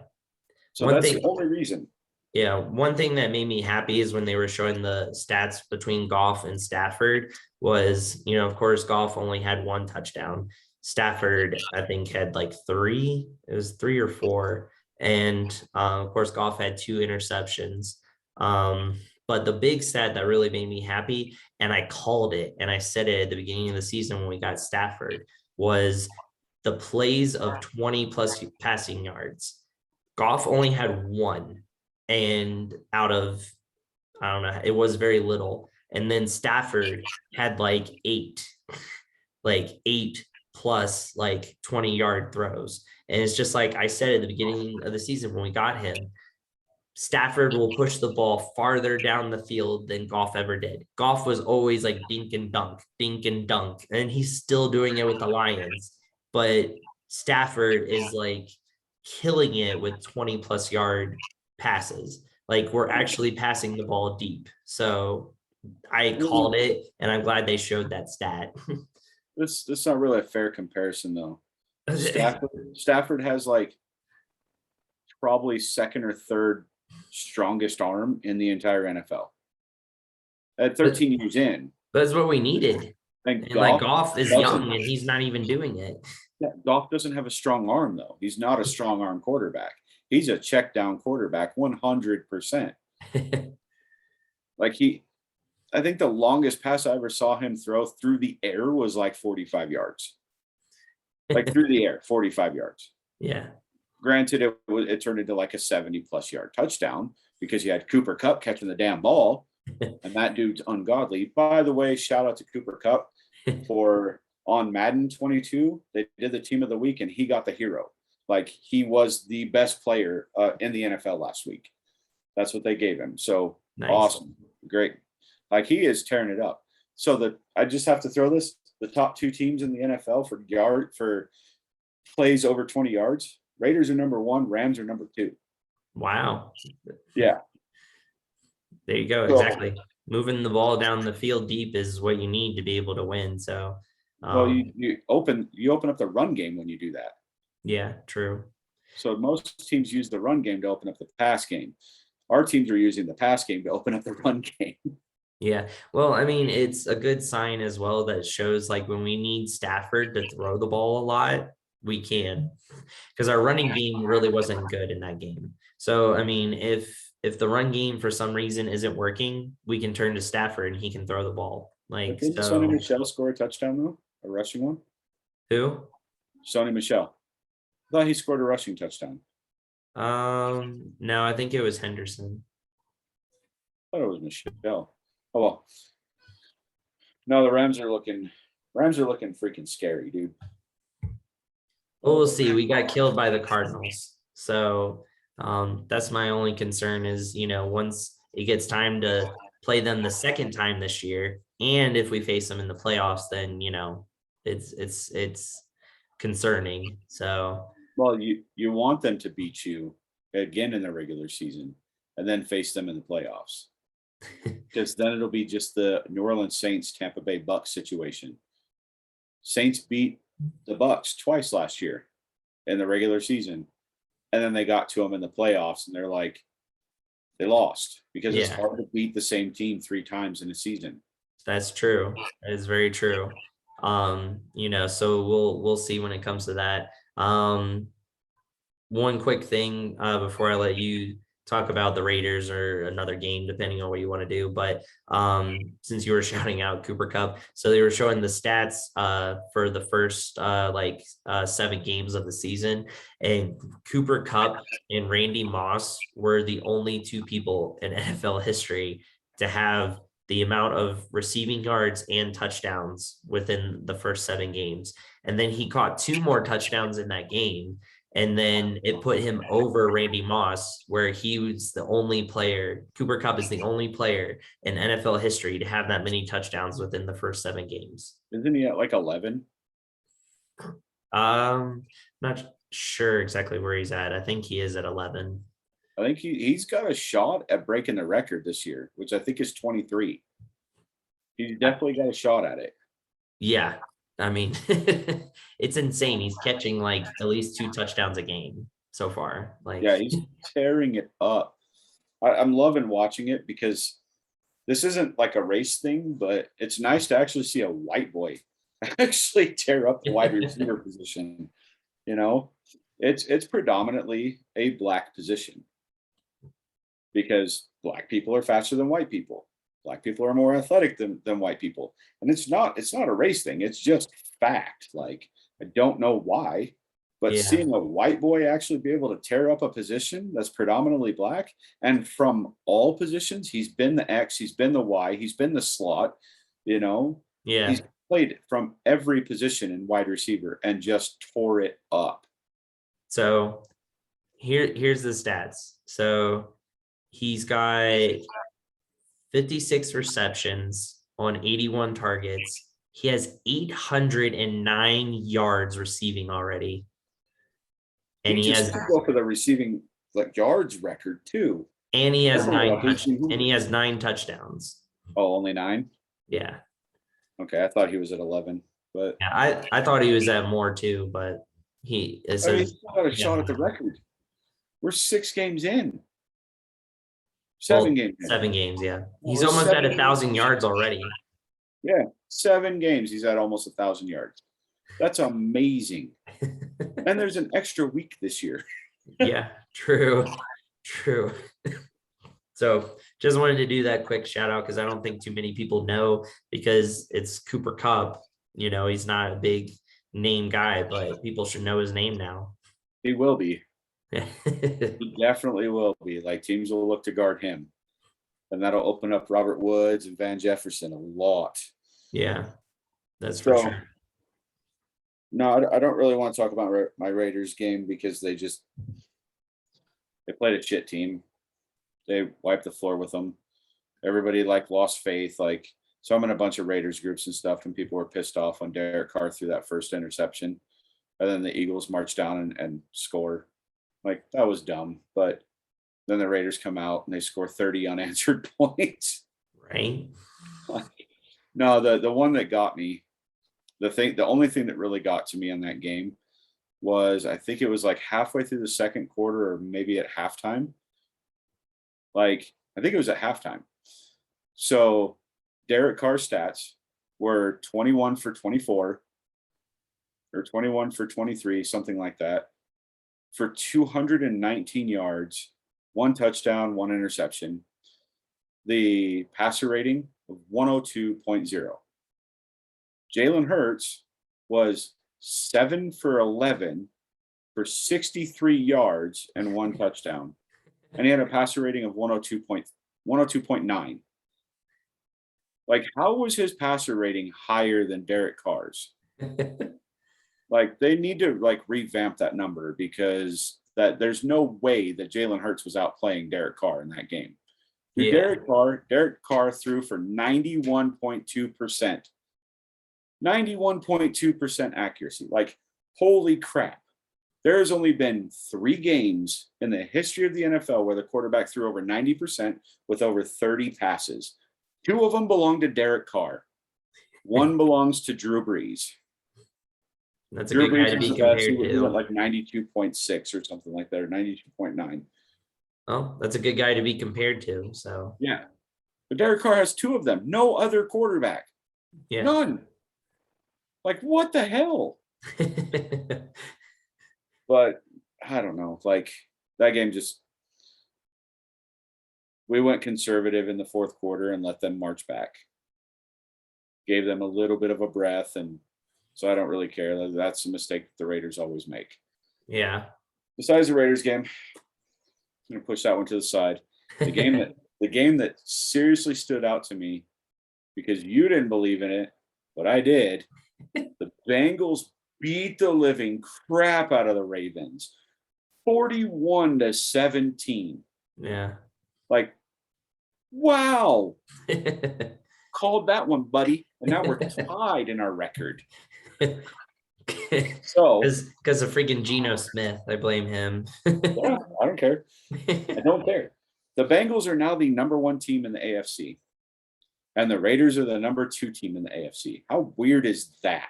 So that's the only reason. Yeah, one thing that made me happy is when they were showing the stats between Goff and Stafford was, of course, Goff only had 1 touchdown. Stafford, I think, had like 3. It was 3 or 4. And of course, Goff had 2 interceptions. But the big stat that really made me happy, and I called it, and I said it at the beginning of the season when we got Stafford, was the plays of 20 plus passing yards. Goff only had 1. And out of, I don't know, it was very little. And then Stafford had like 8 plus like 20-yard throws. And it's just like I said at the beginning of the season when we got him, Stafford will push the ball farther down the field than Goff ever did. Goff was always like dink and dunk, and he's still doing it with the Lions. But Stafford is like killing it with 20 plus yard passes. Like we're actually passing the ball deep. So I called it, and I'm glad they showed that stat. This is not really a fair comparison though. Stafford has like probably second or third strongest arm in the entire NFL. At 13 years in. That's what we needed. And Goff is young and he's not even doing it. Yeah, Goff doesn't have a strong arm though. He's not a strong arm quarterback. He's a check down quarterback 100%. Like I think the longest pass I ever saw him throw through the air was like 45 yards. Like through the air, 45 yards. Yeah. Granted, it turned into like a 70-plus yard touchdown because you had Cooper Kupp catching the damn ball, and that dude's ungodly. By the way, shout out to Cooper Kupp for on Madden 22. They did the team of the week, and he got the hero. Like he was the best player in the NFL last week. That's what they gave him. So nice. Awesome, great. Like he is tearing it up. So I just have to throw this: the top 2 teams in the NFL for plays over 20 yards. Raiders are number 1. Rams are number 2. Wow. Yeah. There you go. Exactly. Moving the ball down the field deep is what you need to be able to win. So, well, you open up the run game when you do that. Yeah, true. So most teams use the run game to open up the pass game. Our teams are using the pass game to open up the run game. Yeah. Well, I mean, it's a good sign as well that shows like when we need Stafford to throw the ball a lot, we can, because our running game really wasn't good in that game. So, I mean, if the run game for some reason isn't working, we can turn to Stafford and he can throw the ball. Like, did Sony Michel score a touchdown though? A rushing one? Who? Sony Michel. I thought he scored a rushing touchdown. No, I think it was Henderson. thought it was Michelle. Oh well. No, the Rams are looking freaking scary, dude. Well, we'll see. We got killed by the Cardinals. So that's my only concern is, once it gets time to play them the second time this year, and if we face them in the playoffs, then, it's concerning. So Well, you want them to beat you again in the regular season and then face them in the playoffs. Because then it'll be just the New Orleans Saints, Tampa Bay Bucs situation. Saints beat the Bucs twice last year in the regular season, and then they got to them in the playoffs, and they're like, they lost because it's yeah, hard to beat the same team 3 times in a season. that's true. That is very true. So we'll see when it comes to that. One quick thing before I let you talk about the Raiders or another game, depending on what you want to do. But since you were shouting out Cooper Kupp, so they were showing the stats for the first 7 games of the season, and Cooper Kupp and Randy Moss were the only 2 people in NFL history to have the amount of receiving yards and touchdowns within the first 7 games. And then he caught 2 more touchdowns in that game. And then it put him over Randy Moss, where he was the only player. Cooper Kupp is the only player in NFL history to have that many touchdowns within the first 7 games. Isn't he at like 11? Not sure exactly where he's at. I think he is at 11. I think he's got a shot at breaking the record this year, which I think is 23. He's definitely got a shot at it. Yeah. I mean, it's insane. He's catching like at least 2 touchdowns a game so far. Like, Yeah, he's tearing it up. I'm loving watching it because this isn't like a race thing, but it's nice to actually see a white boy actually tear up the wide receiver position. It's predominantly a black position because black people are faster than white people. Black people are more athletic than white people. And it's not a race thing. It's just fact. Like, I don't know why, but yeah, seeing a white boy actually be able to tear up a position that's predominantly black, and from all positions, he's been the X, he's been the Y, he's been the slot, yeah. he's played from every position in wide receiver and just tore it up. So here's the stats. So he's got 56 receptions on 81 targets. He has 809 yards receiving already. And he has go for the receiving yards record too. And he has 9 touchdowns. Oh, only 9? Yeah. Okay, I thought he was at 11, but yeah, I thought he was at more too, but he's still got a shot at the record. We're 6 games in. 7 games. 7 games, yeah. He's almost at 1,000 yards already. Yeah, 7 games. He's at almost 1,000 yards. That's amazing. And there's an extra week this year. Yeah, true. So just wanted to do that quick shout out because I don't think too many people know, because it's Cooper Kupp. He's not a big name guy, but people should know his name now. He will be. He definitely will be. Like, teams will look to guard him, and that'll open up Robert Woods and Van Jefferson a lot. Yeah, that's for sure. No, I don't really want to talk about my Raiders game because they played a shit team. They wiped the floor with them. Everybody lost faith. So I'm in a bunch of Raiders groups and stuff, and people were pissed off when Derek Carr threw that first interception, and then the Eagles marched down and score. That was dumb. But then the Raiders come out and they score 30 unanswered points. Right. No, the one that got me, the only thing that really got to me in that game was, I think it was halfway through the second quarter, or maybe at halftime. I think it was at halftime. So Derek Carr's stats were 21 for 24 or 21 for 23, something like that, for 219 yards, 1 touchdown, 1 interception. The passer rating of 102.0. Jalen Hurts was 7 for 11 for 63 yards and 1 touchdown. And he had a passer rating of 102.3. 102.9. Like, how was his passer rating higher than Derek Carr's? Like, they need to like revamp that number, because that there's no way that Jalen Hurts was outplaying Derek Carr in that game. Yeah. Derek Carr threw for 91.2%. 91.2% accuracy. Like, holy crap. There's only been 3 games in the history of the NFL where the quarterback threw over 90% with over 30 passes. 2 of them belong to Derek Carr. 1 belongs to Drew Brees. That's a good guy to be compared He to. went like 92.6 or something like that, or 92.9. Oh, that's a good guy to be compared to. So yeah. But Derek Carr has 2 of them. No other quarterback. Yeah. None. Like, what the hell? But I don't know. Like, that game just, we went conservative in the fourth quarter and let them march back. Gave them a little bit of a breath, and so I don't really care. That's a mistake that the Raiders always make. Yeah. Besides the Raiders game, I'm gonna push that one to the side. The game that seriously stood out to me, because you didn't believe in it, but I did. The Bengals beat the living crap out of the Ravens, 41-17. Yeah. Like, wow. Called that one, buddy. And now we're tied in our record. So, because of freaking Geno Smith, I blame him. Yeah, I don't care. I don't care. The Bengals are now the number 1 team in the AFC, and the Raiders are the number 2 team in the AFC. How weird is that?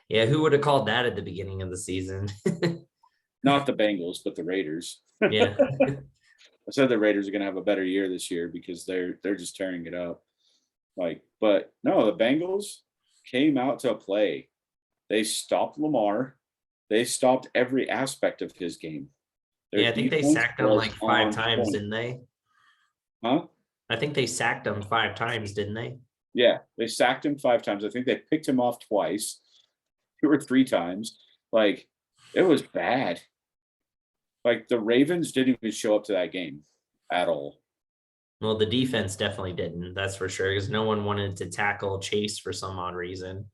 Yeah, who would have called that at the beginning of the season? Not the Bengals, but the Raiders. Yeah. I said the Raiders are going to have a better year this year because they're just tearing it up. Like, but no, the Bengals came out to play. They stopped Lamar. They stopped every aspect of his game. I think they sacked him like 5 times, didn't they? Huh? I think they sacked him 5 times, didn't they? Yeah, they sacked him 5 times. I think they picked him off twice, 2 or 3 times. Like, it was bad. Like, the Ravens didn't even show up to that game at all. Well, the defense definitely didn't. That's for sure, because no one wanted to tackle Chase for some odd reason.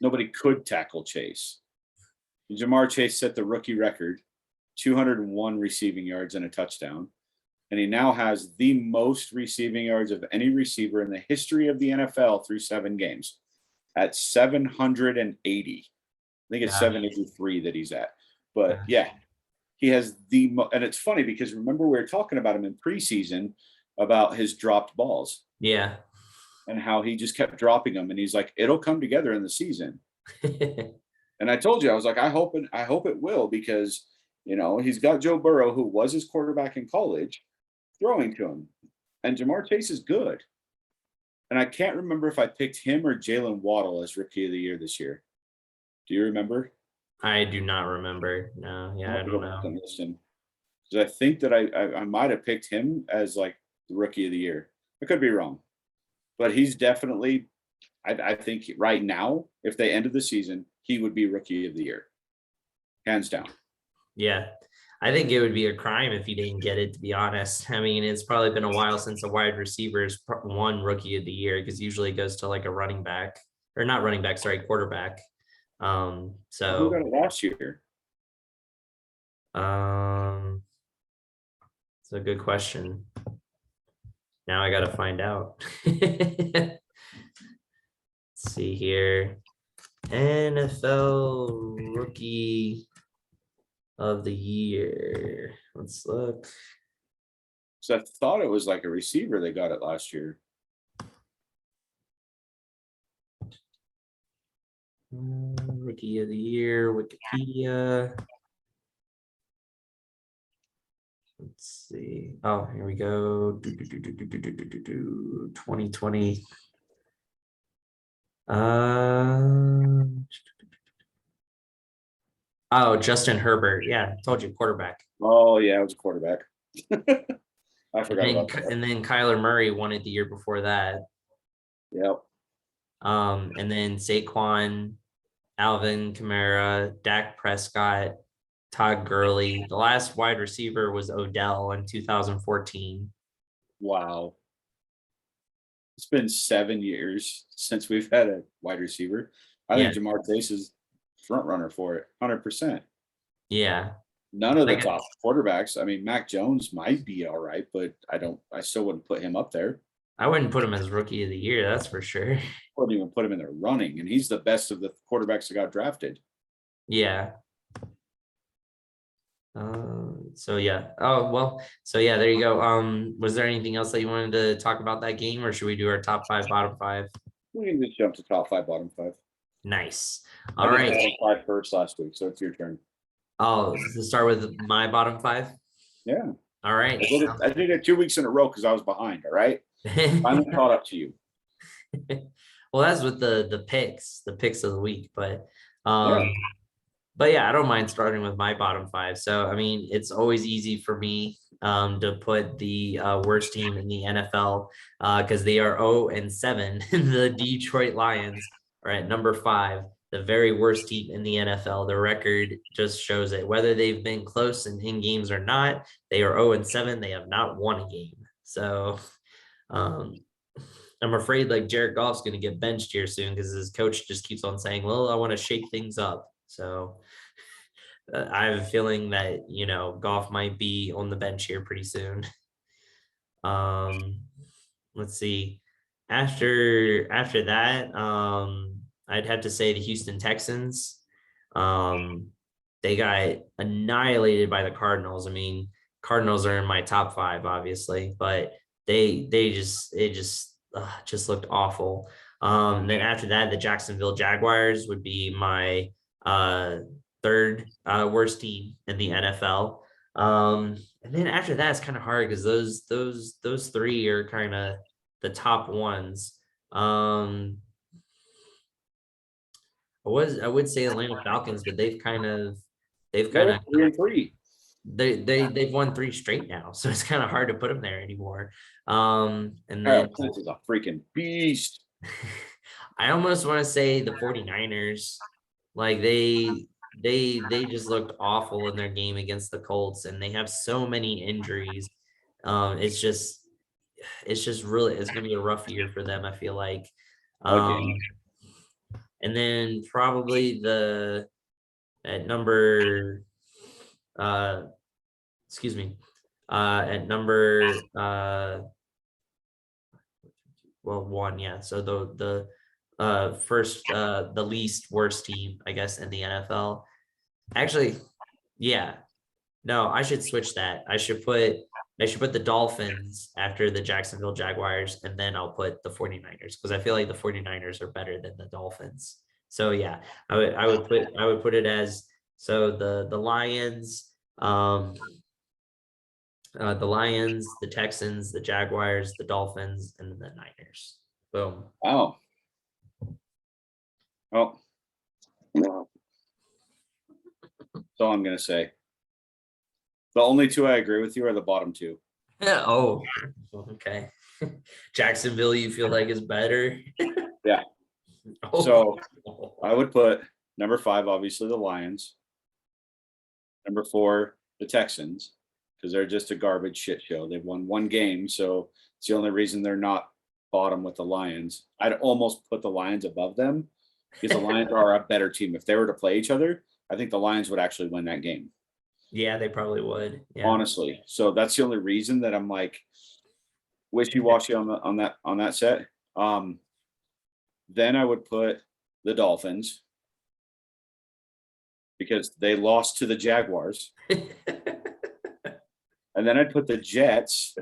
Nobody could tackle Chase. Jamar Chase set the rookie record, 201 receiving yards and a touchdown. And he now has the most receiving yards of any receiver in the history of the NFL through 7 games at 780. I think it's 783 that he's at. But yeah, he has and it's funny because remember we were talking about him in preseason about his dropped balls. Yeah. And how he just kept dropping them. And he's like, it'll come together in the season. And I told you, I was like, I hope it will, because, you know, he's got Joe Burrow, who was his quarterback in college, throwing to him. And Jamar Chase is good. And I can't remember if I picked him or Jalen Waddle as Rookie of the Year this year. Do you remember? I do not remember. No, yeah, I don't know. Because I think that I might have picked him as like the Rookie of the Year. I could be wrong. But he's definitely, I think right now, if they ended the season, he would be Rookie of the Year. Hands down. Yeah. I think it would be a crime if he didn't get it, to be honest. I mean, it's probably been a while since a wide receiver's won Rookie of the Year, because usually it goes to like a running back, or not running back, sorry, quarterback. So who got it last year? It's a good question. Now I got to find out. Let's see here. NFL Rookie of the Year. Let's look. So I thought it was like a receiver that got it last year. Rookie of the Year, Wikipedia. Let's see. Oh, here we go. 2020. Oh, Justin Herbert. Yeah, told you, quarterback. Oh yeah, it was a quarterback. I forgot about that. And then Kyler Murray won it the year before that. Yep. And then Saquon, Alvin Kamara, Dak Prescott, Todd Gurley. The last wide receiver was Odell in 2014. Wow. It's been 7 years since we've had a wide receiver. I Yeah, think Jamar Chase is front runner for it, 100%. yeah. None of the Like top quarterbacks. I mean, Mac Jones might be all right, but I still wouldn't put him up there. I wouldn't put him as rookie of the year, that's for sure. Wouldn't even put him in there running, and he's the best of the quarterbacks that got drafted. Yeah. So yeah. Oh well. So yeah, there you go. Was there anything else that you wanted to talk about that game, or should we do our top five, bottom five? We can just jump to top five, bottom five. Nice. I All did right. bottom five first last week, so it's your turn. Oh, to start with my bottom five. Yeah. All right. I did it 2 weeks in a row because I was behind. All right. Finally caught up to you. Well, that's with the picks of the week, Yeah. but yeah, I don't mind starting with my bottom five. So I mean, it's always easy for me to put the worst team in the NFL because they are 0-7. The Detroit Lions are at number 5, the very worst team in the NFL. The record just shows it. Whether they've been close in games or not, they are 0-7. They have not won a game. So um, I'm afraid like Jared Goff's going to get benched here soon because his coach just keeps on saying, well, I want to shake things up. So I have a feeling that, Goff might be on the bench here pretty soon. Um, let's see. After that, I'd have to say the Houston Texans. Um, they got annihilated by the Cardinals. I mean, Cardinals are in my top 5, obviously, but it just looked awful. Then after that, the Jacksonville Jaguars would be my third worst team in the NFL. And then after that, it's kind of hard because those three are kind of the top ones. I would say Atlanta Falcons, but they've kind Yeah, of 3-3. they've won 3 straight now, so it's kind of hard to put them there anymore. And Kyle then Pitts is a freaking beast. I almost want to say the 49ers, like they just looked awful in their game against the Colts, and they have so many injuries. It's gonna be a rough year for them, I feel like. Again. And then probably the at number excuse me, at number well, one, yeah. So the first the least worst team, I guess, in the NFL. Actually, yeah. No, I should switch that. I should put the Dolphins after the Jacksonville Jaguars, and then I'll put the 49ers because I feel like the 49ers are better than the Dolphins. So yeah, I would put it as so the Lions, the Texans, the Jaguars, the Dolphins, and then the Niners. Boom. Wow. Oh. That's all I'm going to say. The only two I agree with you are the bottom two. Oh, okay. Jacksonville, you feel like is better? Yeah. Oh. So I would put number 5, obviously, the Lions. Number 4, the Texans, because they're just a garbage shit show. They've won 1 game, so it's the only reason they're not bottom with the Lions. I'd almost put the Lions above them because the Lions are a better team. If they were to play each other, I think the Lions would actually win that game. Yeah, they probably would. Yeah. Honestly. So that's the only reason that I'm like wishy-washy on that set. Then I would put the Dolphins because they lost to the Jaguars. And then I'd put the Jets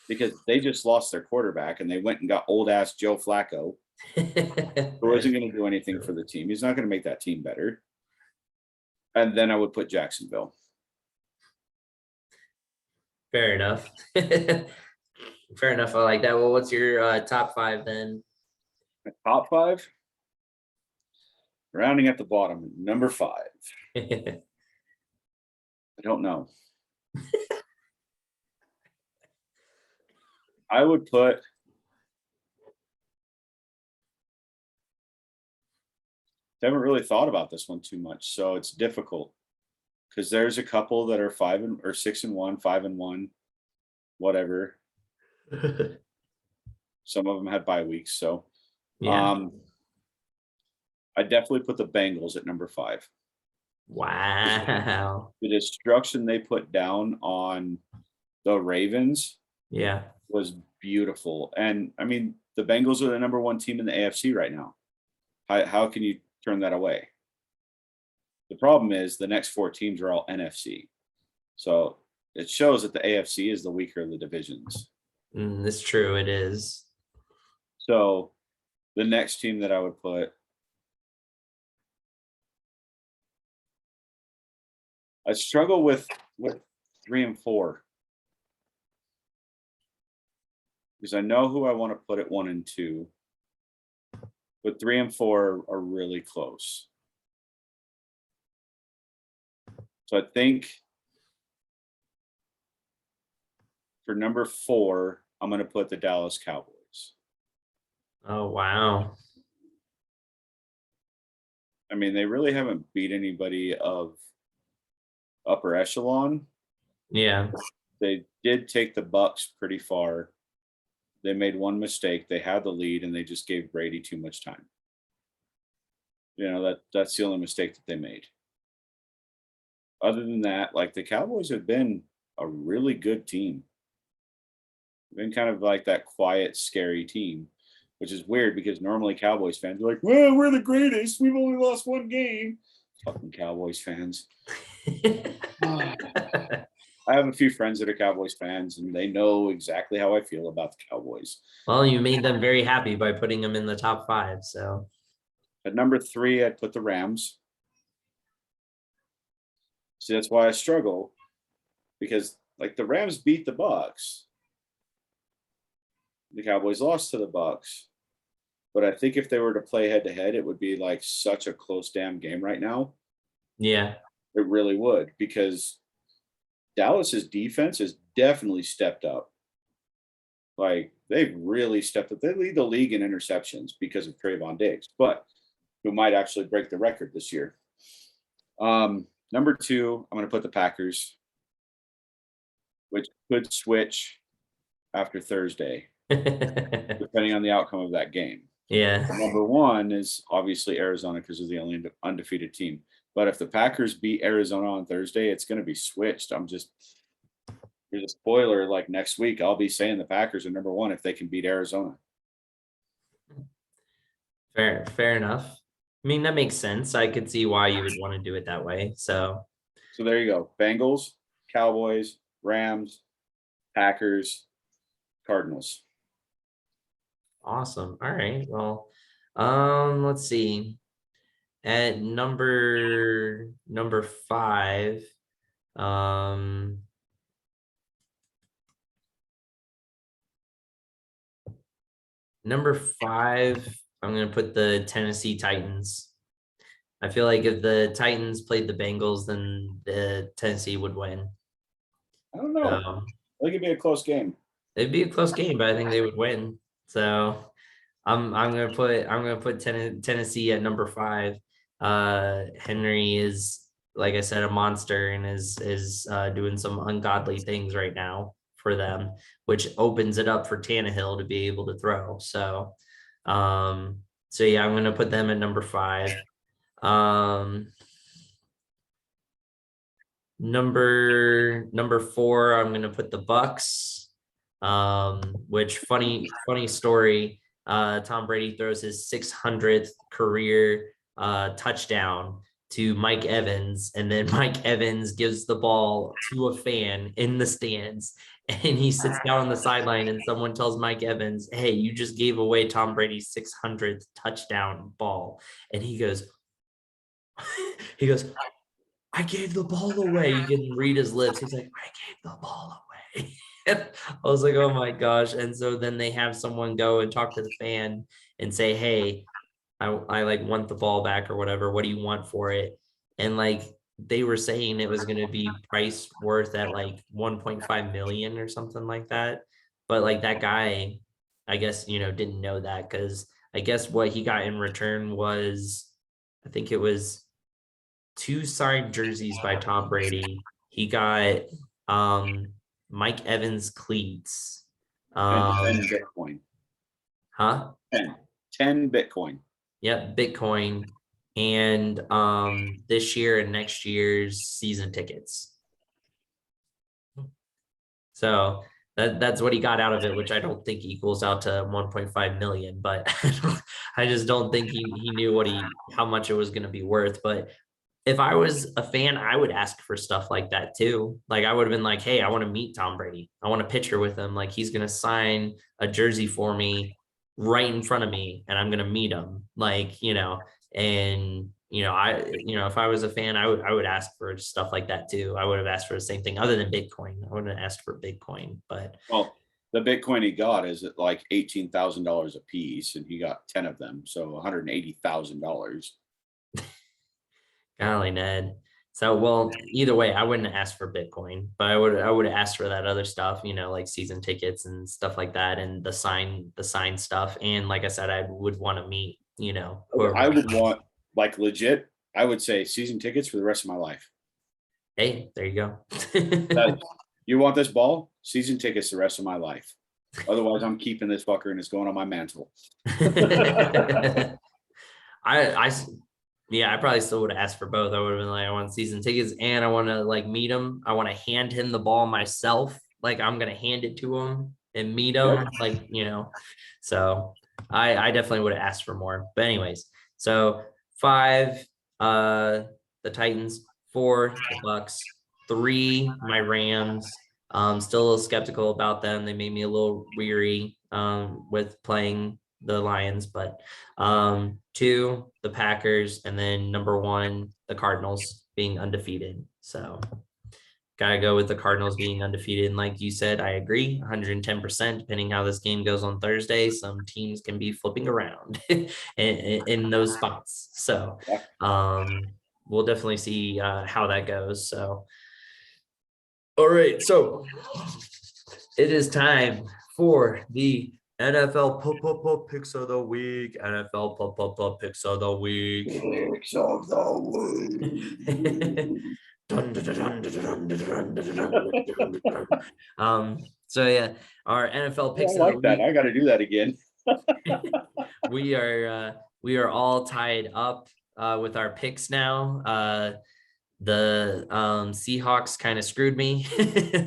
because they just lost their quarterback and they went and got old ass Joe Flacco, who isn't going to do anything for the team. He's not going to make that team better. And then I would put Jacksonville. Fair enough. Fair enough. I like that. Well, what's your top 5 then? My top 5, rounding at the bottom, number 5. I don't know. I would put I haven't really thought about this one too much, so it's difficult because there's a couple that are 5 or 6-1, 5-1. whatever. Some of them had bye weeks. So Yeah. I definitely put the Bengals at number 5. Wow. The destruction they put down on the Ravens Yeah. was beautiful. And I mean, the Bengals are the number 1 team in the AFC right now. How can you turn that away? The problem is the next 4 teams are all NFC. So it shows that the AFC is the weaker of the divisions. It's true. It is. So the next team that I would put, I struggle with 3 and 4 because I know who I want to put at 1 and 2, but 3 and 4 are really close. So I think for number 4, I'm going to put the Dallas Cowboys. Oh, wow. I mean, they really haven't beat anybody of upper echelon. Yeah. They did take the Bucs pretty far. They made one mistake. They had the lead and they just gave Brady too much time. You know, that's the only mistake that they made. Other than that, like the Cowboys have been a really good team. They've been kind of like that quiet, scary team, which is weird because normally Cowboys fans are like, well, we're the greatest. We've only lost 1 game. Fucking Cowboys fans. I have a few friends that are Cowboys fans, and they know exactly how I feel about the Cowboys. Well, you made them very happy by putting them in the top 5. So At number 3, I'd put the Rams. See, that's why I struggle because, like, the Rams beat the Bucs. The Cowboys lost to the Bucs. But I think if they were to play head to head, it would be like such a close damn game right now. yeah. It really would because Dallas's defense has definitely stepped up. Like they've really stepped up. They lead the league in interceptions because of Trayvon Diggs, but who might actually break the record this year. Number 2, I'm going to put the Packers, which could switch after Thursday, depending on the outcome of that game. Yeah. Number 1 is obviously Arizona because they're the only undefeated team. But if the Packers beat Arizona on Thursday, it's going to be switched. Here's a spoiler, like next week, I'll be saying the Packers are number 1 if they can beat Arizona. Fair enough. I mean, that makes sense. I could see why you would want to do it that way. So there you go. Bengals, Cowboys, Rams, Packers, Cardinals. awesome. All right. Well, let's see. At number 5, number 5, I'm gonna put the Tennessee Titans. I feel like if the Titans played the Bengals, then the Tennessee would win. I don't know. I think it'd be a close game. It'd be a close game, but I think they would win. So I'm gonna put Tennessee at number 5. Henry is, like I said, a monster and is doing some ungodly things right now for them, which opens it up for Tannehill to be able to throw. So yeah, I'm gonna put them at number 5. Number 4, I'm gonna put the Bucs. Which funny story. Tom Brady throws his 600th career touchdown to Mike Evans, and then Mike Evans gives the ball to a fan in the stands, and he sits down on the sideline, and someone tells Mike Evans, "Hey, you just gave away Tom Brady's 600th touchdown ball," and he goes, I gave the ball away. You can read his lips. He's like, I gave the ball away. I was like, oh my gosh. And so then they have someone go and talk to the fan and say, hey, I like want the ball back or whatever. What do you want for it? And like they were saying it was going to be price worth at like 1.5 million or something like that. But like that guy, I guess, didn't know that because I guess what he got in return was, I think it was 2 signed jerseys by Tom Brady. He got Mike Evans cleats. And 10 Bitcoin. Huh? 10 Bitcoin. Yep, Bitcoin. And this year and next year's season tickets. So that's what he got out of it, which I don't think equals out to 1.5 million, but I just don't think he knew how much it was going to be worth. But if I was a fan, I would ask for stuff like that too. Like I would have been like, hey, I want to meet Tom Brady. I want a picture with him. Like he's going to sign a jersey for me right in front of me and I'm going to meet him. Like, and if I was a fan, I would ask for stuff like that too. I would have asked for the same thing other than Bitcoin. I wouldn't have asked for Bitcoin, but well, the Bitcoin he got is at like $18,000 a piece, and he got 10 of them, so $180,000. golly, Ned. So, well, either way, I wouldn't ask for Bitcoin, but I would ask for that other stuff, like season tickets and stuff like that, and the sign stuff. And like I said, I would want to meet, whoever. I would want, like, legit. I would say season tickets for the rest of my life. Hey, there you go. You want this ball? Season tickets the rest of my life. Otherwise, I'm keeping this fucker and it's going on my mantle. I probably still would have asked for both. I would have been like, I want season tickets and I want to like meet him. I want to hand him the ball myself. Like I'm going to hand it to him and meet him. Like, so I definitely would have asked for more, but anyways, so 5, the Titans, 4, the Bucs, 3, my Rams. Still a little skeptical about them. They made me a little weary with playing the Lions, but 2, the Packers, and then number 1, the Cardinals being undefeated. So gotta go with the Cardinals being undefeated. And like you said, I agree 110%, depending how this game goes on Thursday. Some teams can be flipping around in those spots. So we'll definitely see how that goes. So, all right. So it is time for the NFL picks of the week. NFL picks of the week. Picks of the week. So yeah, our NFL picks. I like that. I got to do that again. we are all tied up with our picks now. The Seahawks kind of screwed me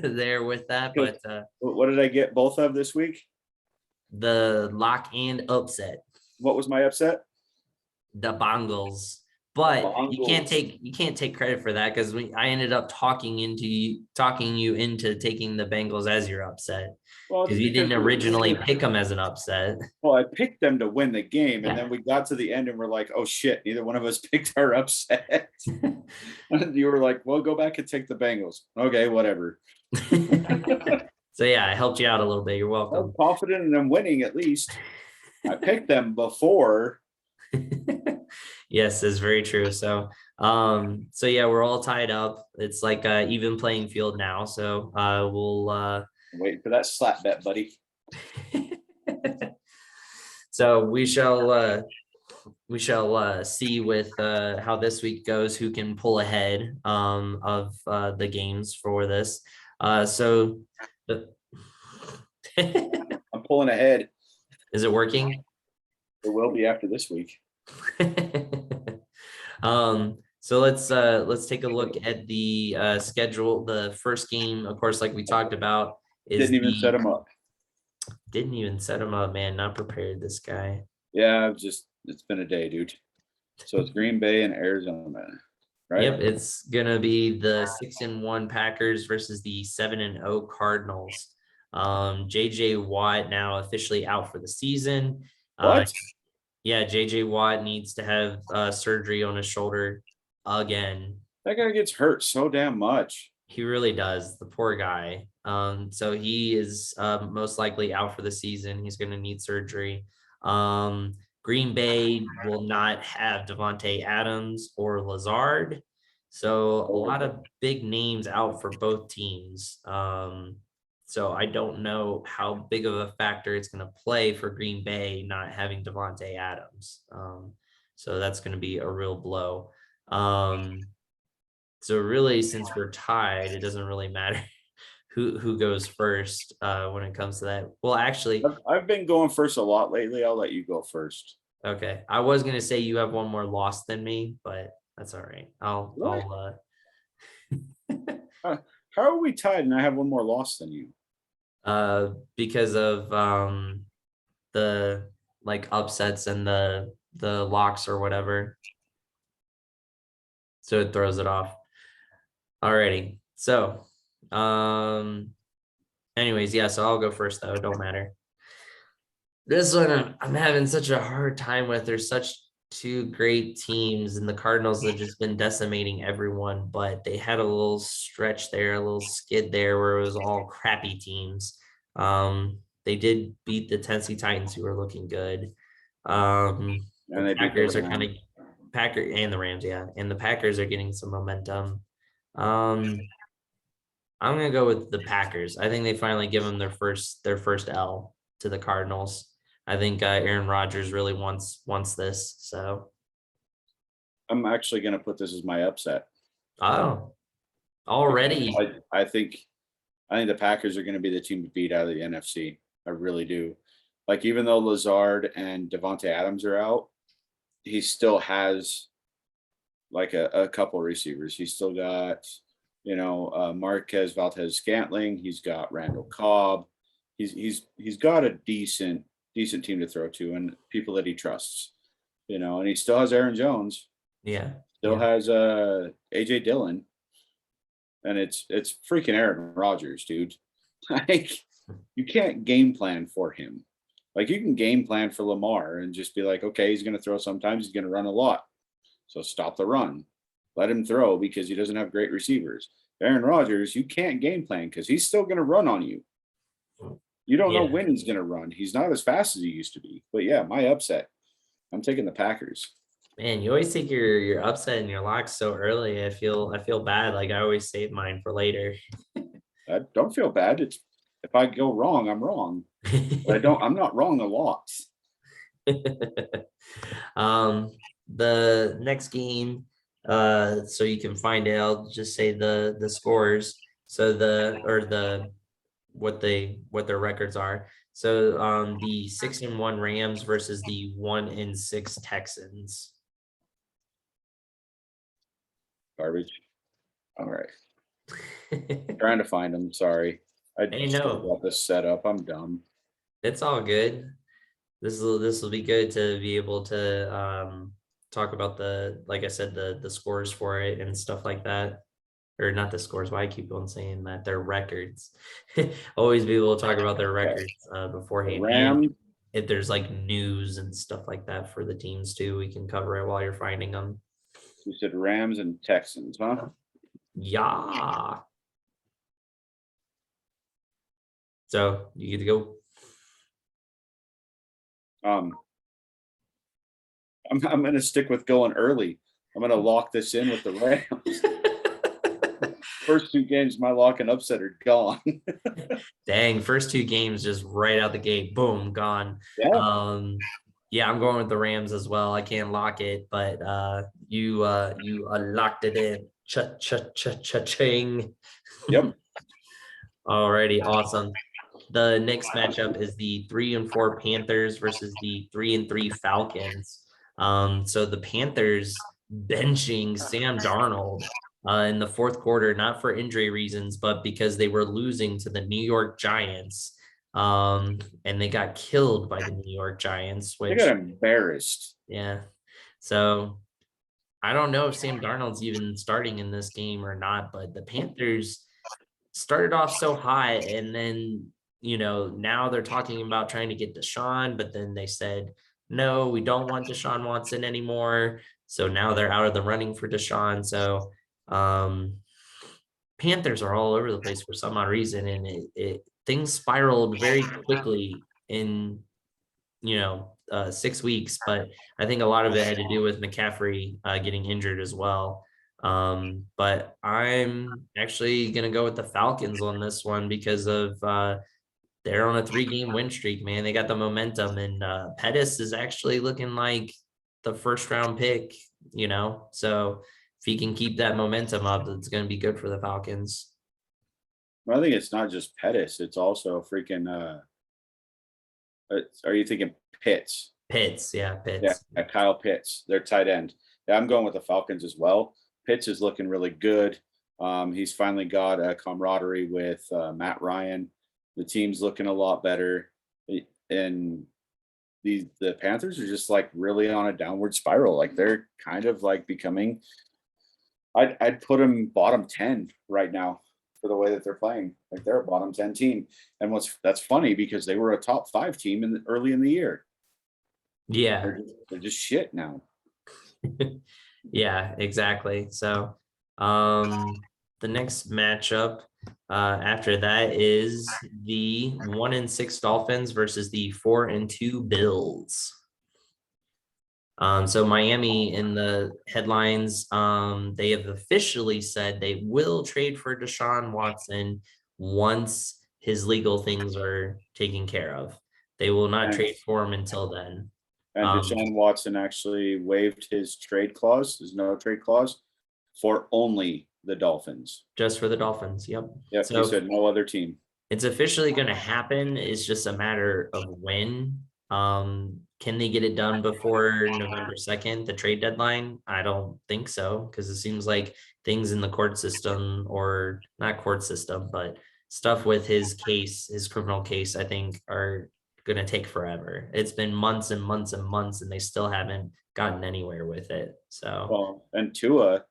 there with that, but what did I get both of this week? The lock and upset. What was my upset? The Bengals. But you can't take credit for that because I ended up talking you into taking the Bengals as your upset because you didn't originally pick them as an upset. Well, I picked them to win the game, and then we got to the end and we're like, "Oh shit!" Neither one of us picked our upset. You were like, "Well, go back and take the Bengals." Okay, whatever. So yeah, I helped you out a little bit. You're welcome. I'm confident in them winning at least. I picked them before. Yes, that's very true. So yeah, we're all tied up. It's like even playing field now. So we'll wait for that slap bet, buddy. So we shall see with how this week goes, who can pull ahead of the games for this. So I'm pulling ahead. Is it working? It will be after this week. So let's take a look at the schedule. The first game, of course, like we talked about, didn't even set them up. Didn't even set him up, man. Not prepared, this guy. Yeah, it's been a day, dude. So it's Green Bay and Arizona, right? Yep, it's gonna be the 6-1 Packers versus the 7-0 Cardinals. JJ Watt now officially out for the season. What? Yeah, JJ Watt needs to have surgery on his shoulder again. That guy gets hurt so damn much. He really does, the poor guy. So he is most likely out for the season. He's going to need surgery. Green Bay will not have Devontae Adams or Lazard. So a lot of big names out for both teams. So I don't know how big of a factor it's going to play for Green Bay not having Devontae Adams. So that's going to be a real blow. So really, since we're tied, it doesn't really matter who goes first when it comes to that. Well, actually, I've been going first a lot lately. I'll let you go first. okay. I was gonna say you have one more loss than me, but that's all right. What? I'll How are we tied and I have one more loss than you? because of the like upsets and the locks or whatever. So it throws it off. Alrighty. So anyways, yeah, so I'll go first though. It don't matter. This one I'm having such a hard time with. There's such two great teams, and the Cardinals have just been decimating everyone, but they had a little stretch there, a little skid there where it was all crappy teams. They did beat the Tennessee Titans, who are looking good. And The they beat the Packers are kind of Rams. Packer and the Rams, yeah, and the Packers are getting some momentum. Um, I'm gonna go with the Packers. I think they finally give them their first L to the Cardinals. I think Aaron Rodgers really wants this. So, I'm actually going to put this as my upset. oh, already, I think the Packers are going to be the team to beat out of the NFC. I really do. Like, even though Lazard and Devontae Adams are out, he still has like a couple receivers. He's still got, Marquez Valdez Scantling. He's got Randall Cobb. He's got a decent team to throw to and people that he trusts. And he still has Aaron Jones. yeah, Still yeah, has AJ Dillon. And it's freaking Aaron Rodgers, dude. Like, you can't game plan for him. Like, you can game plan for Lamar and just be like, okay, he's going to throw sometimes, he's going to run a lot. So stop the run. Let him throw because he doesn't have great receivers. Aaron Rodgers, you can't game plan because he's still going to run on you. You don't know yeah. when he's going to run. He's not as fast as he used to be. But yeah, my upset. I'm taking the Packers. Man, you always take your upset and your locks so early. I feel bad. Like I always save mine for later. I don't feel bad. It's if I go wrong, I'm wrong. But I'm not wrong a lot. um, the next game, so you can find out. I'll just say the scores. So the what their records are. So the 6-1 Rams versus the 1-6 Texans. Garbage. All right. Trying to find them. Sorry. I Hey, just no, got this set up. I'm dumb. it's all good. This will be good to be able to talk about the like I said the scores for it and stuff like that, or not the scores. Why I keep on saying that their records. Always be able to talk about their Okay. records The beforehand, and Rams. if there's like news and stuff like that for the teams too, we can cover it while you're finding them. You said Rams and Texans, huh? Yeah. So you get to go. Um, I'm going to stick with going early. I'm going to lock this in with the Rams. First two games, my lock and upset are gone. Dang, first two games just right out the gate, boom, gone. Yeah. Yeah, I'm going with the Rams as well. I can't lock it, but you locked it in. Cha-cha-cha-cha-ching. Yep. Alrighty, awesome. The next matchup is the 3-4 Panthers versus the 3-3 Falcons. So the Panthers benching Sam Darnold in the fourth quarter, not for injury reasons, but because they were losing to the New York Giants. And they got killed by the New York Giants, They which, got embarrassed. yeah. So I don't know if Sam Darnold's even starting in this game or not, but the Panthers started off so high, and then now they're talking about trying to get Deshaun, but then they said no, we don't want Deshaun Watson anymore. So now they're out of the running for Deshaun. So Panthers are all over the place for some odd reason, and things spiraled very quickly in 6 weeks. But I think a lot of it had to do with McCaffrey getting injured as well. But I'm actually gonna go with the Falcons on this one because of they're on a 3-game win streak, man. They got the momentum, and Pettis is actually looking like the first round pick, so if he can keep that momentum up, it's going to be good for the Falcons. I think it's not just Pettis, it's also freaking are you thinking Pitts? Pitts, yeah, Yeah, Pitts. Kyle Pitts, their tight end. Yeah, I'm going with the Falcons as well. Pitts is looking really good. He's finally got a camaraderie with Matt Ryan. The team's looking a lot better, and the Panthers are just like really on a downward spiral. Like they're kind of like becoming. I'd put them bottom 10 right now for the way that they're playing. Like they're a bottom 10 team, and that's funny because they were a top 5 team early in the year. Yeah. They're just shit now. Yeah, exactly. So the next matchup after that is the 1-6 Dolphins versus the 4-2 Bills. So Miami in the headlines, they have officially said they will trade for Deshaun Watson once his legal things are taken care of. They will not trade for him until then. And Deshaun Watson actually waived his no trade clause, for only the Dolphins. Just for the Dolphins. Yep. Yep. So he said no other team. It's officially going to happen. It's just a matter of when. Can they get it done before November 2nd, the trade deadline? I don't think so, because it seems like things in the court system, or not court system, but stuff with his case, his criminal case, I think are going to take forever. It's been months and months and months, and they still haven't gotten anywhere with it. So, well, and Tua,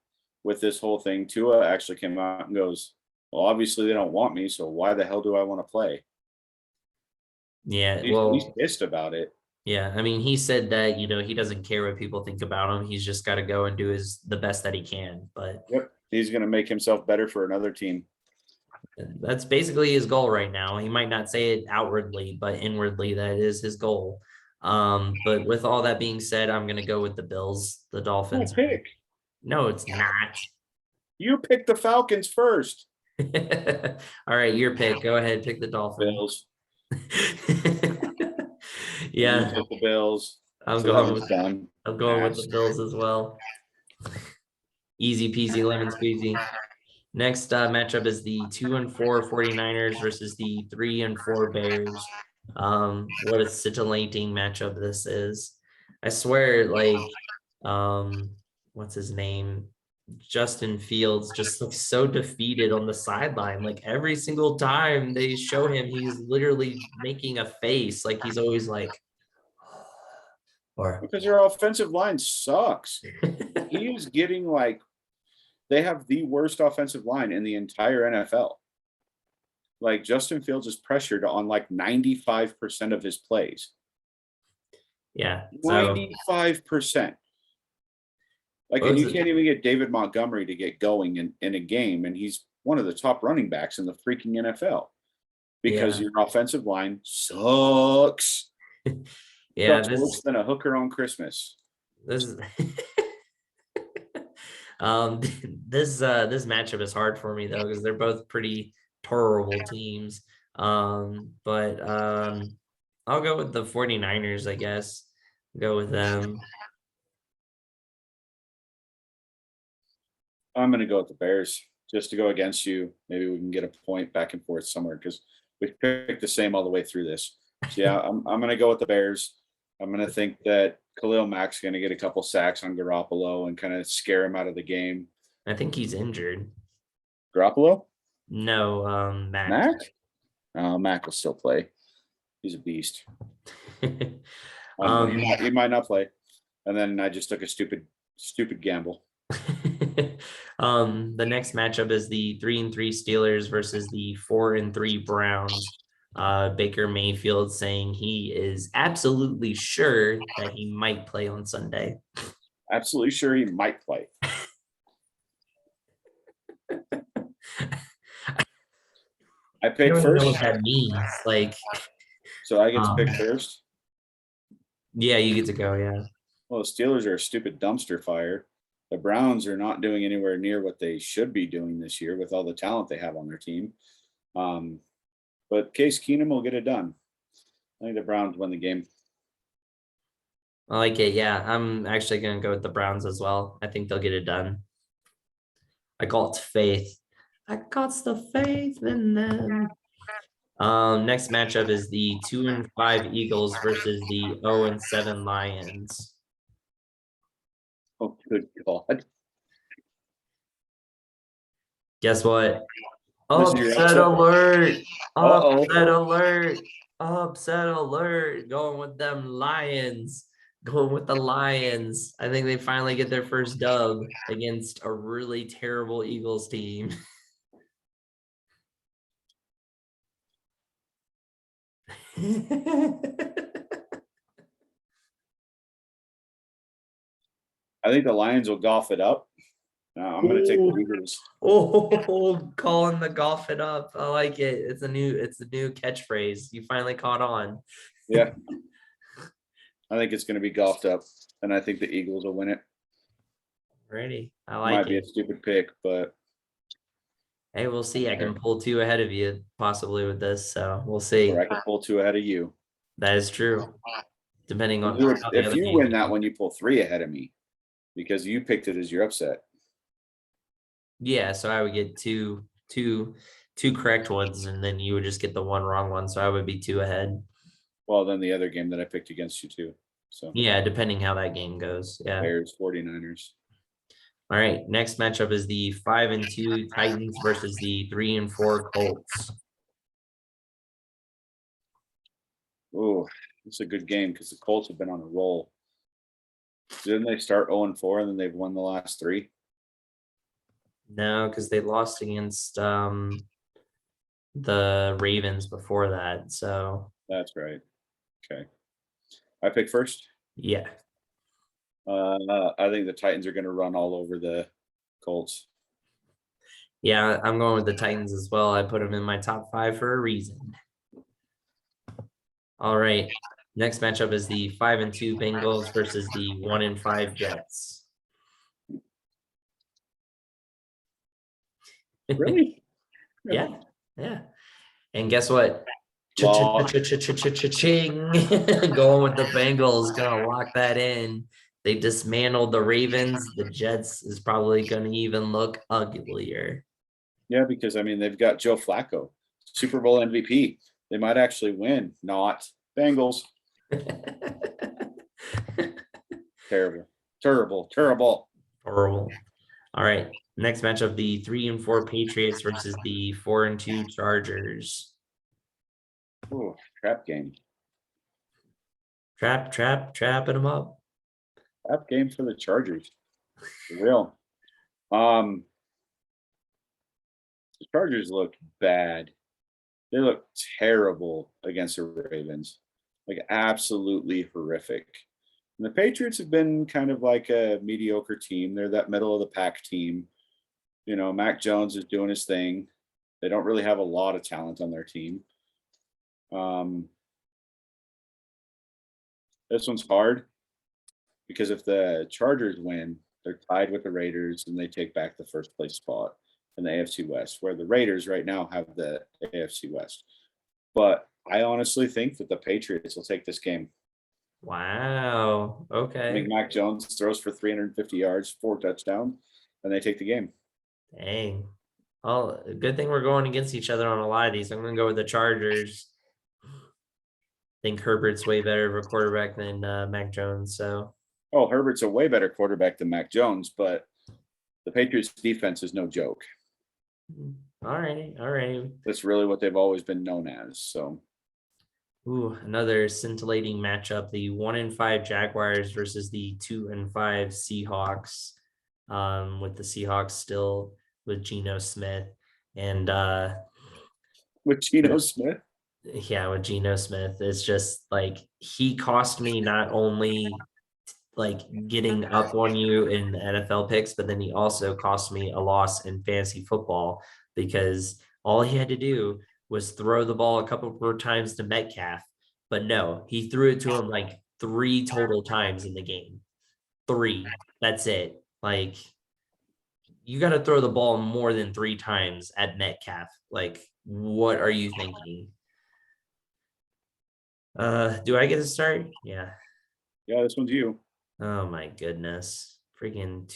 with this whole thing, Tua actually came out and goes, well, obviously they don't want me, so why the hell do I want to play? Yeah, he's pissed about it. Yeah, I mean, he said that, he doesn't care what people think about him. He's just got to go and do the best that he can. But yep, he's going to make himself better for another team. That's basically his goal right now. He might not say it outwardly, but inwardly, that is his goal. But with all that being said, I'm going to go with the Bills, the Dolphins. Pick. No, it's not. You picked the Falcons first. All right, your pick. Go ahead, pick the Dolphins. Bills. Yeah, the Bills. I'm going with the Bills as well. Easy peasy lemon squeezy. Next matchup is the 2-4 49ers versus the 3-4 Bears. What a scintillating matchup this is. I swear, what's his name? Justin Fields just looks so defeated on the sideline. Like every single time they show him, he's literally making a face. Like he's always like, or because your offensive line sucks. He is getting they have the worst offensive line in the entire NFL. Like Justin Fields is pressured on 95% of his plays. Yeah. 95%. And you can't even get David Montgomery to get going in a game, and he's one of the top running backs in the freaking NFL because your offensive line sucks. Yeah, sucks worse than a hooker on Christmas. This is this matchup is hard for me though, because they're both pretty terrible teams. But I'll go with the 49ers, I guess. Go with them. I'm going to go with the Bears just to go against you. Maybe we can get a point back and forth somewhere because we picked the same all the way through this. So yeah, I'm going to go with the Bears. I'm going to think that Khalil Mack's going to get a couple sacks on Garoppolo and kind of scare him out of the game. I think he's injured. Garoppolo? No, Mack. Mack? Mack will still play. He's a beast. He might not play. And then I just took a stupid gamble. The next matchup is the 3-3 Steelers versus the 4-3 Browns. Baker Mayfield saying he is absolutely sure that he might play on Sunday. Absolutely sure he might play. I picked first. I don't know what that means. So I get to pick first? Yeah, you get to go, yeah. Well, the Steelers are a stupid dumpster fire. The Browns are not doing anywhere near what they should be doing this year with all the talent they have on their team. But Case Keenum will get it done. I think the Browns win the game. I like it. Yeah, I'm actually going to go with the Browns as well. I think they'll get it done. I call it faith. I got the faith in them. Next matchup is the 2-5 Eagles versus the 0-7 Lions. Oh, good God. Guess what? This is your Upset upset? alert! Uh-oh. Upset alert! Upset alert! Going with them Lions. Going with the Lions. I think they finally get their first dub against a really terrible Eagles team. I think the Lions will golf it up. I'm going to take the Eagles. Oh, calling the golf it up. I like it. It's a new catchphrase. You finally caught on. Yeah. I think it's going to be golfed up, and I think the Eagles will win it. Ready. I Might like be a it. stupid pick, but Hey, we'll see. I can pull 2 ahead of you possibly with this, so we'll see. or I can pull 2 ahead of you. That is true. Depending on how the If other you games win that go. one, you pull 3 ahead of me because you picked it as your upset. Yeah, so I would get two correct ones, and then you would just get the one wrong one. So I would be 2 ahead. Well, then the other game that I picked against you too. So Yeah, depending how that game goes. Yeah. Bears, 49ers. All right. Next matchup is the 5-2 Titans versus the 3-4 Colts. Oh, it's a good game because the Colts have been on a roll. Didn't they start 0-4 and then they've won the last 3? No, because they lost against the Ravens before that. So That's right. Okay. I pick first. yeah. I think the Titans are going to run all over the Colts. Yeah, I'm going with the Titans as well. I put them in my top 5 for a reason. All right. Next matchup is the 5-2 Bengals versus the 1-5 Jets. Really? Yeah. Yeah. And guess what? Law. Ching. Going with the Bengals, gonna lock that in. They dismantled the Ravens. The Jets is probably gonna even look uglier. Yeah, because I mean they've got Joe Flacco, Super Bowl MVP. They might actually win. Not Bengals. Terrible. Terrible. Terrible. Horrible. All right. Next matchup, the 3-4 Patriots versus the 4-2 Chargers. Ooh, trap game. Trapping them up. Trap game for the Chargers. For real. The Chargers look bad. They look terrible against the Ravens. Like absolutely horrific. And the Patriots have been kind of like a mediocre team. They're that middle of the pack team. You know, Mac Jones is doing his thing. They don't really have a lot of talent on their team. This one's hard because if the Chargers win, they're tied with the Raiders and they take back the first place spot in the AFC West, where the Raiders right now have the AFC West. But I honestly think that the Patriots will take this game. Wow. I Okay. think Mac Jones throws for 350 yards, 4 touchdowns, and they take the game. Dang. Oh, good thing we're going against each other on a lot of these. I'm gonna go with the Chargers. I think Herbert's way better of a quarterback than Mac Jones. So Oh, Herbert's a way better quarterback than Mac Jones, but the Patriots defense is no joke. all right. That's really what they've always been known as. So Ooh, another scintillating matchup: the 1-5 Jaguars versus the 2-5 Seahawks. With the Seahawks still with Geno Smith and with Geno Smith. Yeah, with Geno Smith, it's just like he cost me not only like getting up on you in the NFL picks, but then he also cost me a loss in fantasy football because all he had to do was throw the ball a couple more times to Metcalf. But no, he threw it to him like 3 total times in the game. 3. That's it. Like you got to throw the ball more than 3 times at Metcalf. Like, what are you thinking? Do I get to start? Yeah. Yeah, this one's you. Oh my goodness. Freaking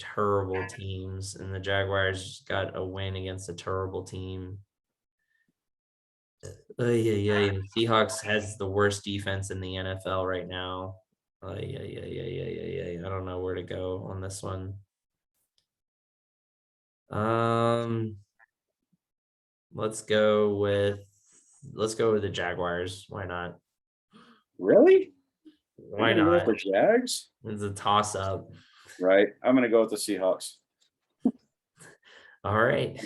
terrible teams, and the Jaguars just got a win against a terrible team. Yeah. Seahawks has the worst defense in the NFL right now. Yeah. I don't know where to go on this one. Let's go with the Jaguars. Why not? Really? Why You're gonna go not? with the Jags? It's a toss up. Right. I'm gonna go with the Seahawks. All right.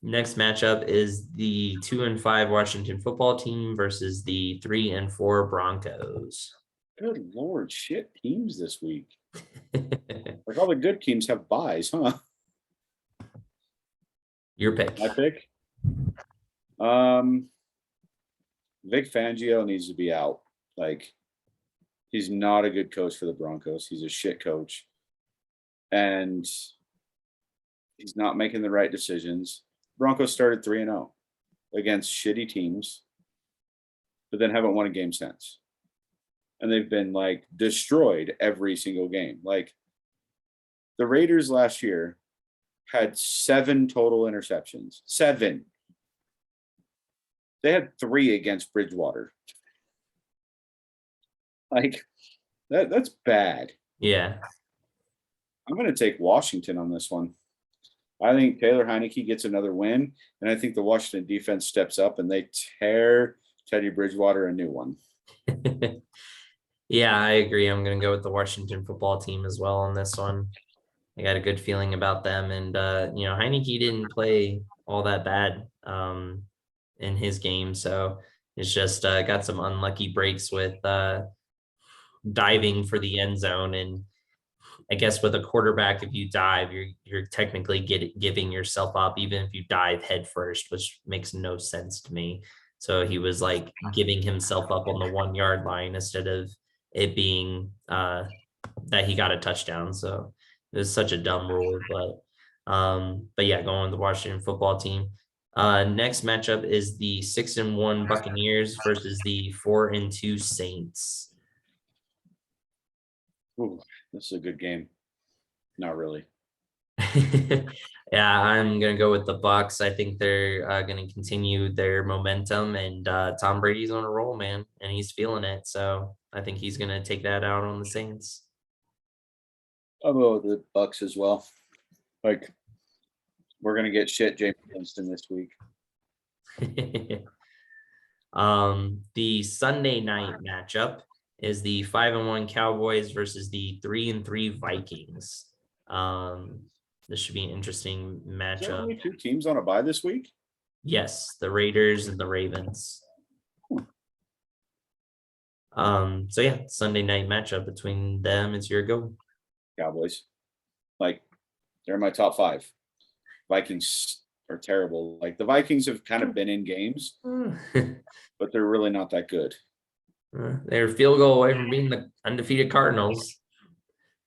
Next matchup is the 2-5 Washington football team versus the 3-4 Broncos. Good Lord, shit teams this week. Like all the good teams have buys, huh? Your pick. My pick. Vic Fangio needs to be out. Like, he's not a good coach for the Broncos. He's a shit coach. And he's not making the right decisions. Broncos started 3-0 against shitty teams, but then haven't won a game since. And they've been like destroyed every single game. Like the Raiders last year had 7 total interceptions. 7. They had 3 against Bridgewater. Like that's bad. Yeah. I'm going to take Washington on this one. I think Taylor Heineke gets another win, and I think the Washington defense steps up and they tear Teddy Bridgewater a new one. Yeah, I agree. I'm going to go with the Washington football team as well on this one. I got a good feeling about them. And, Heineke didn't play all that bad in his game. So it's just got some unlucky breaks with diving for the end zone. And I guess with a quarterback, if you dive, you're technically giving yourself up, even if you dive head first, which makes no sense to me. So he was like giving himself up on the 1-yard line instead of it being that he got a touchdown. So it was such a dumb rule, but yeah, going with the Washington football team. Next matchup is the 6-1 Buccaneers versus the 4-2 Saints. Ooh, this is a good game. Not really. Yeah, I'm gonna go with the Bucs. I think they're gonna continue their momentum, and Tom Brady's on a roll, man, and he's feeling it. So I think he's gonna take that out on the Saints. I'll go with the Bucs as well. Like, we're gonna get shit James Winston this week. The Sunday night matchup is the 5-1 Cowboys versus the 3-3 Vikings. This should be an interesting Is there matchup. only 2 teams on a bye this week? Yes, the Raiders and the Ravens. So yeah, Sunday night matchup between them. It's your go. Cowboys. Like, they're my top 5. Vikings are terrible. Like, the Vikings have kind of been in games, but they're really not that good. They're a field goal away from being the undefeated Cardinals.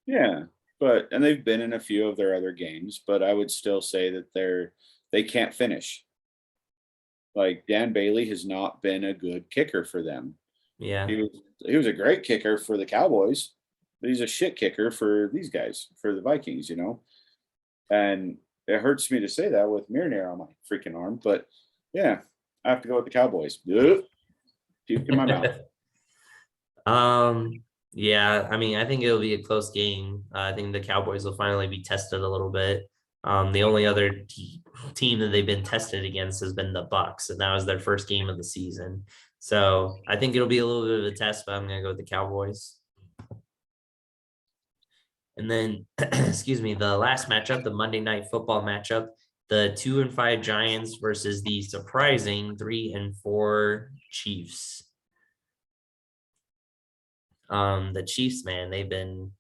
Yeah, and they've been in a few of their other games, but I would still say that they can't finish. Like, Dan Bailey has not been a good kicker for them. Yeah. He was a great kicker for the Cowboys, but he's a shit kicker for these guys, for the Vikings, And it hurts me to say that with Marinara on my freaking arm, but yeah, I have to go with the Cowboys. Puke in my mouth. Yeah, I mean, I think it'll be a close game. I think the Cowboys will finally be tested a little bit. The only other team that they've been tested against has been the Bucs, and that was their first game of the season. So I think it'll be a little bit of a test, but I'm going to go with the Cowboys. And then, excuse me, the last matchup, the Monday Night Football matchup, the 2-5 Giants versus the surprising 3-4 Chiefs. The Chiefs, man, they've been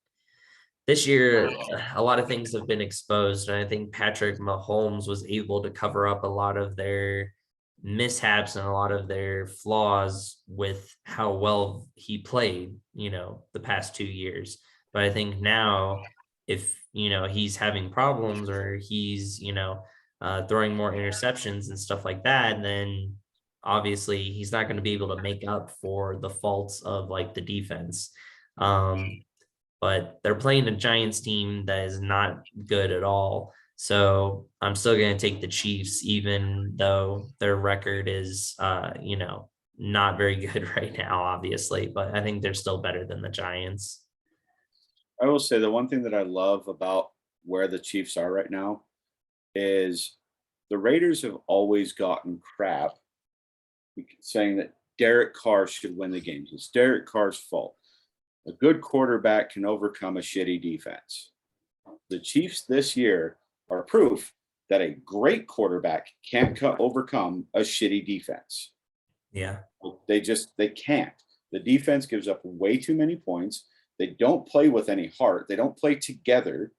this year, a lot of things have been exposed, and I think Patrick Mahomes was able to cover up a lot of their mishaps and a lot of their flaws with how well he played, the past 2 years. But I think now, if he's having problems or he's throwing more interceptions and stuff like that, then obviously he's not going to be able to make up for the faults of like the defense. but they're playing a Giants team that is not good at all. So I'm still going to take the Chiefs, even though their record is, not very good right now, obviously, but I think they're still better than the Giants. I will say the one thing that I love about where the Chiefs are right now is the Raiders have always gotten crap saying that Derek Carr should win the games. It's Derek Carr's fault. A good quarterback can overcome a shitty defense. The Chiefs this year are proof that a great quarterback can't overcome a shitty defense. Yeah. They can't. The defense gives up way too many points. They don't play with any heart. They don't play together.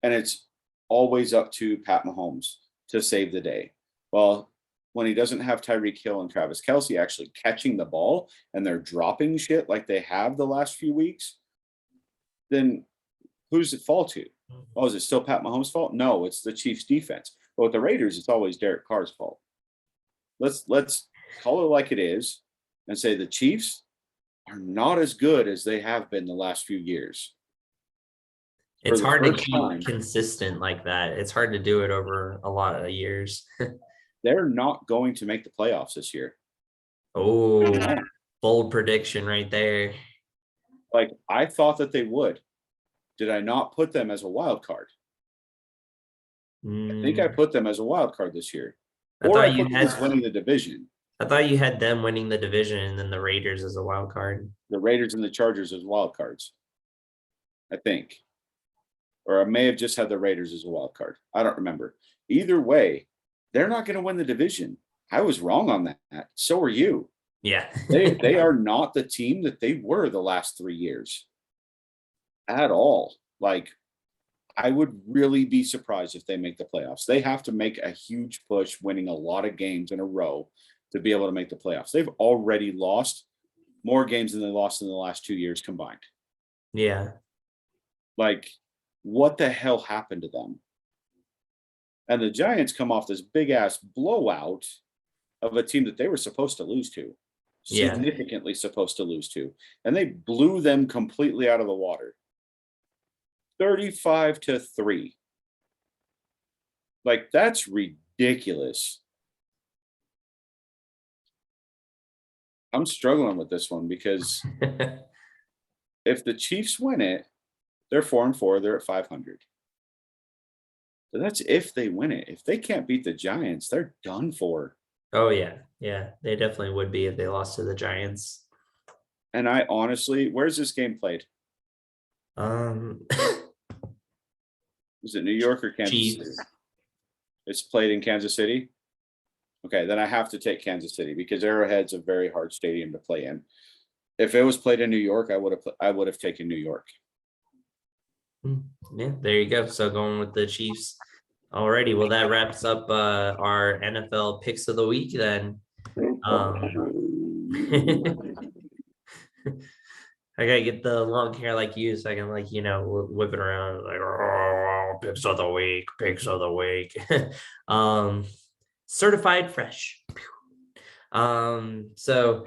And it's always up to Pat Mahomes to save the day. Well, when he doesn't have Tyreek Hill and Travis Kelce actually catching the ball and they're dropping shit like they have the last few weeks, then who's it fall to? Oh, is it still Pat Mahomes' fault? No, it's the Chiefs' defense. But with the Raiders, it's always Derek Carr's fault. Let's call it like it is and say the Chiefs are not as good as they have been the last few years. It's hard to keep consistent like that. It's hard to do it over a lot of years. They're not going to make the playoffs this year. Oh, bold prediction right there. Like, I thought that they would. Did I not put them as a wild card? I think I put them as a wild card this year. I thought you had winning the division. I thought you had them winning the division and then the Raiders as a wild card. The Raiders and the Chargers as wild cards, I think. Or I may have just had the Raiders as a wild card. I don't remember. Either way, they're not going to win the division. I was wrong on that. So are you. Yeah. they are not the team that they were the last 3 years at all. Like, I would really be surprised if they make the playoffs. They have to make a huge push, winning a lot of games in a row to be able to make the playoffs. They've already lost more games than they lost in the last 2 years combined. Yeah. Like, what the hell happened to them? And the Giants come off this big ass blowout of a team that they were supposed to lose to, significantly supposed to lose to, and they blew them completely out of the water. 35-3. Like, that's ridiculous. I'm struggling with this one because if the Chiefs win it, they're 4-4, they're at 500. So that's if they win it. If they can't beat the Giants, they're done for. Oh, yeah. Yeah, they definitely would be if they lost to the Giants. And I honestly, where's this game played? Is it New York or Kansas City? It's played in Kansas City? Okay, then I have to take Kansas City because Arrowhead's a very hard stadium to play in. If it was played in New York, I would have taken New York. Yeah, there you go. So going with the Chiefs. Alrighty, well, that wraps up our NFL picks of the week then. I gotta get the long hair like you so I can whip it around like, oh, picks of the week. Certified fresh. So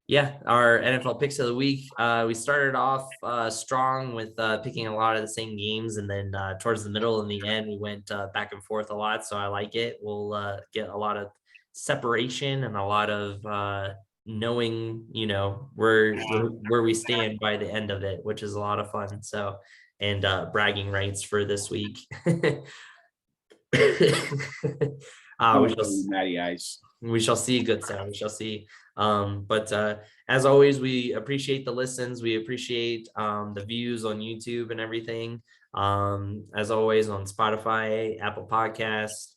yeah, our NFL picks of the week. We started off strong with picking a lot of the same games, and then towards the middle and the end, we went back and forth a lot. So I like it. We'll get a lot of separation and a lot of knowing, where we stand by the end of it, which is a lot of fun. So, and bragging rights for this week. We shall see, good sir. We shall see. But as always, we appreciate the listens. We appreciate the views on YouTube and everything. As always, on Spotify, Apple Podcasts,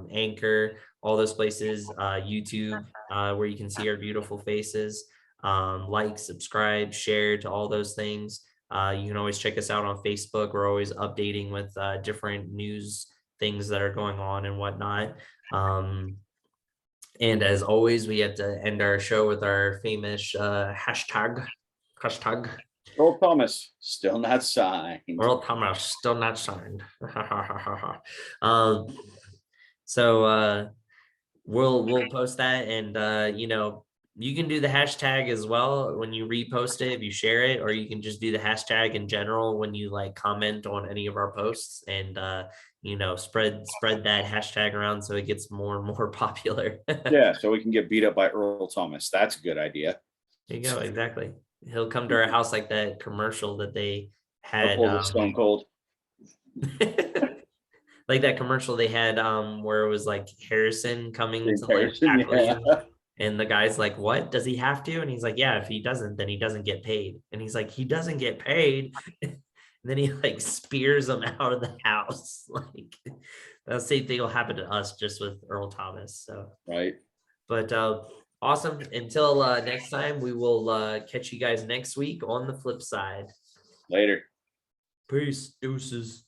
Anchor, all those places, YouTube, where you can see our beautiful faces. Like, subscribe, share to all those things. You can always check us out on Facebook. We're always updating with different news things that are going on and whatnot. And as always, we had to end our show with our famous hashtag. Earl Thomas, still not signed. Earl Thomas, still not signed. So we'll post that, and You can do the hashtag as well when you repost it, if you share it, or you can just do the hashtag in general when you like comment on any of our posts, and spread that hashtag around so it gets more and more popular. Yeah, so we can get beat up by Earl Thomas. That's a good idea. There you go. Exactly. He'll come to our house like that commercial that they I'll had. pull the Stone Cold. Like that commercial they had where it was like Harrison coming to like Harrison, tackle yeah. you. And the guy's like, what? Does he have to? And he's like, yeah, if he doesn't, then he doesn't get paid. And he's like, he doesn't get paid. And then he like spears him out of the house. Like the same thing will happen to us just with Earl Thomas. So, Right. but awesome. Until next time, we will catch you guys next week on the flip side. Later. Peace. Deuces.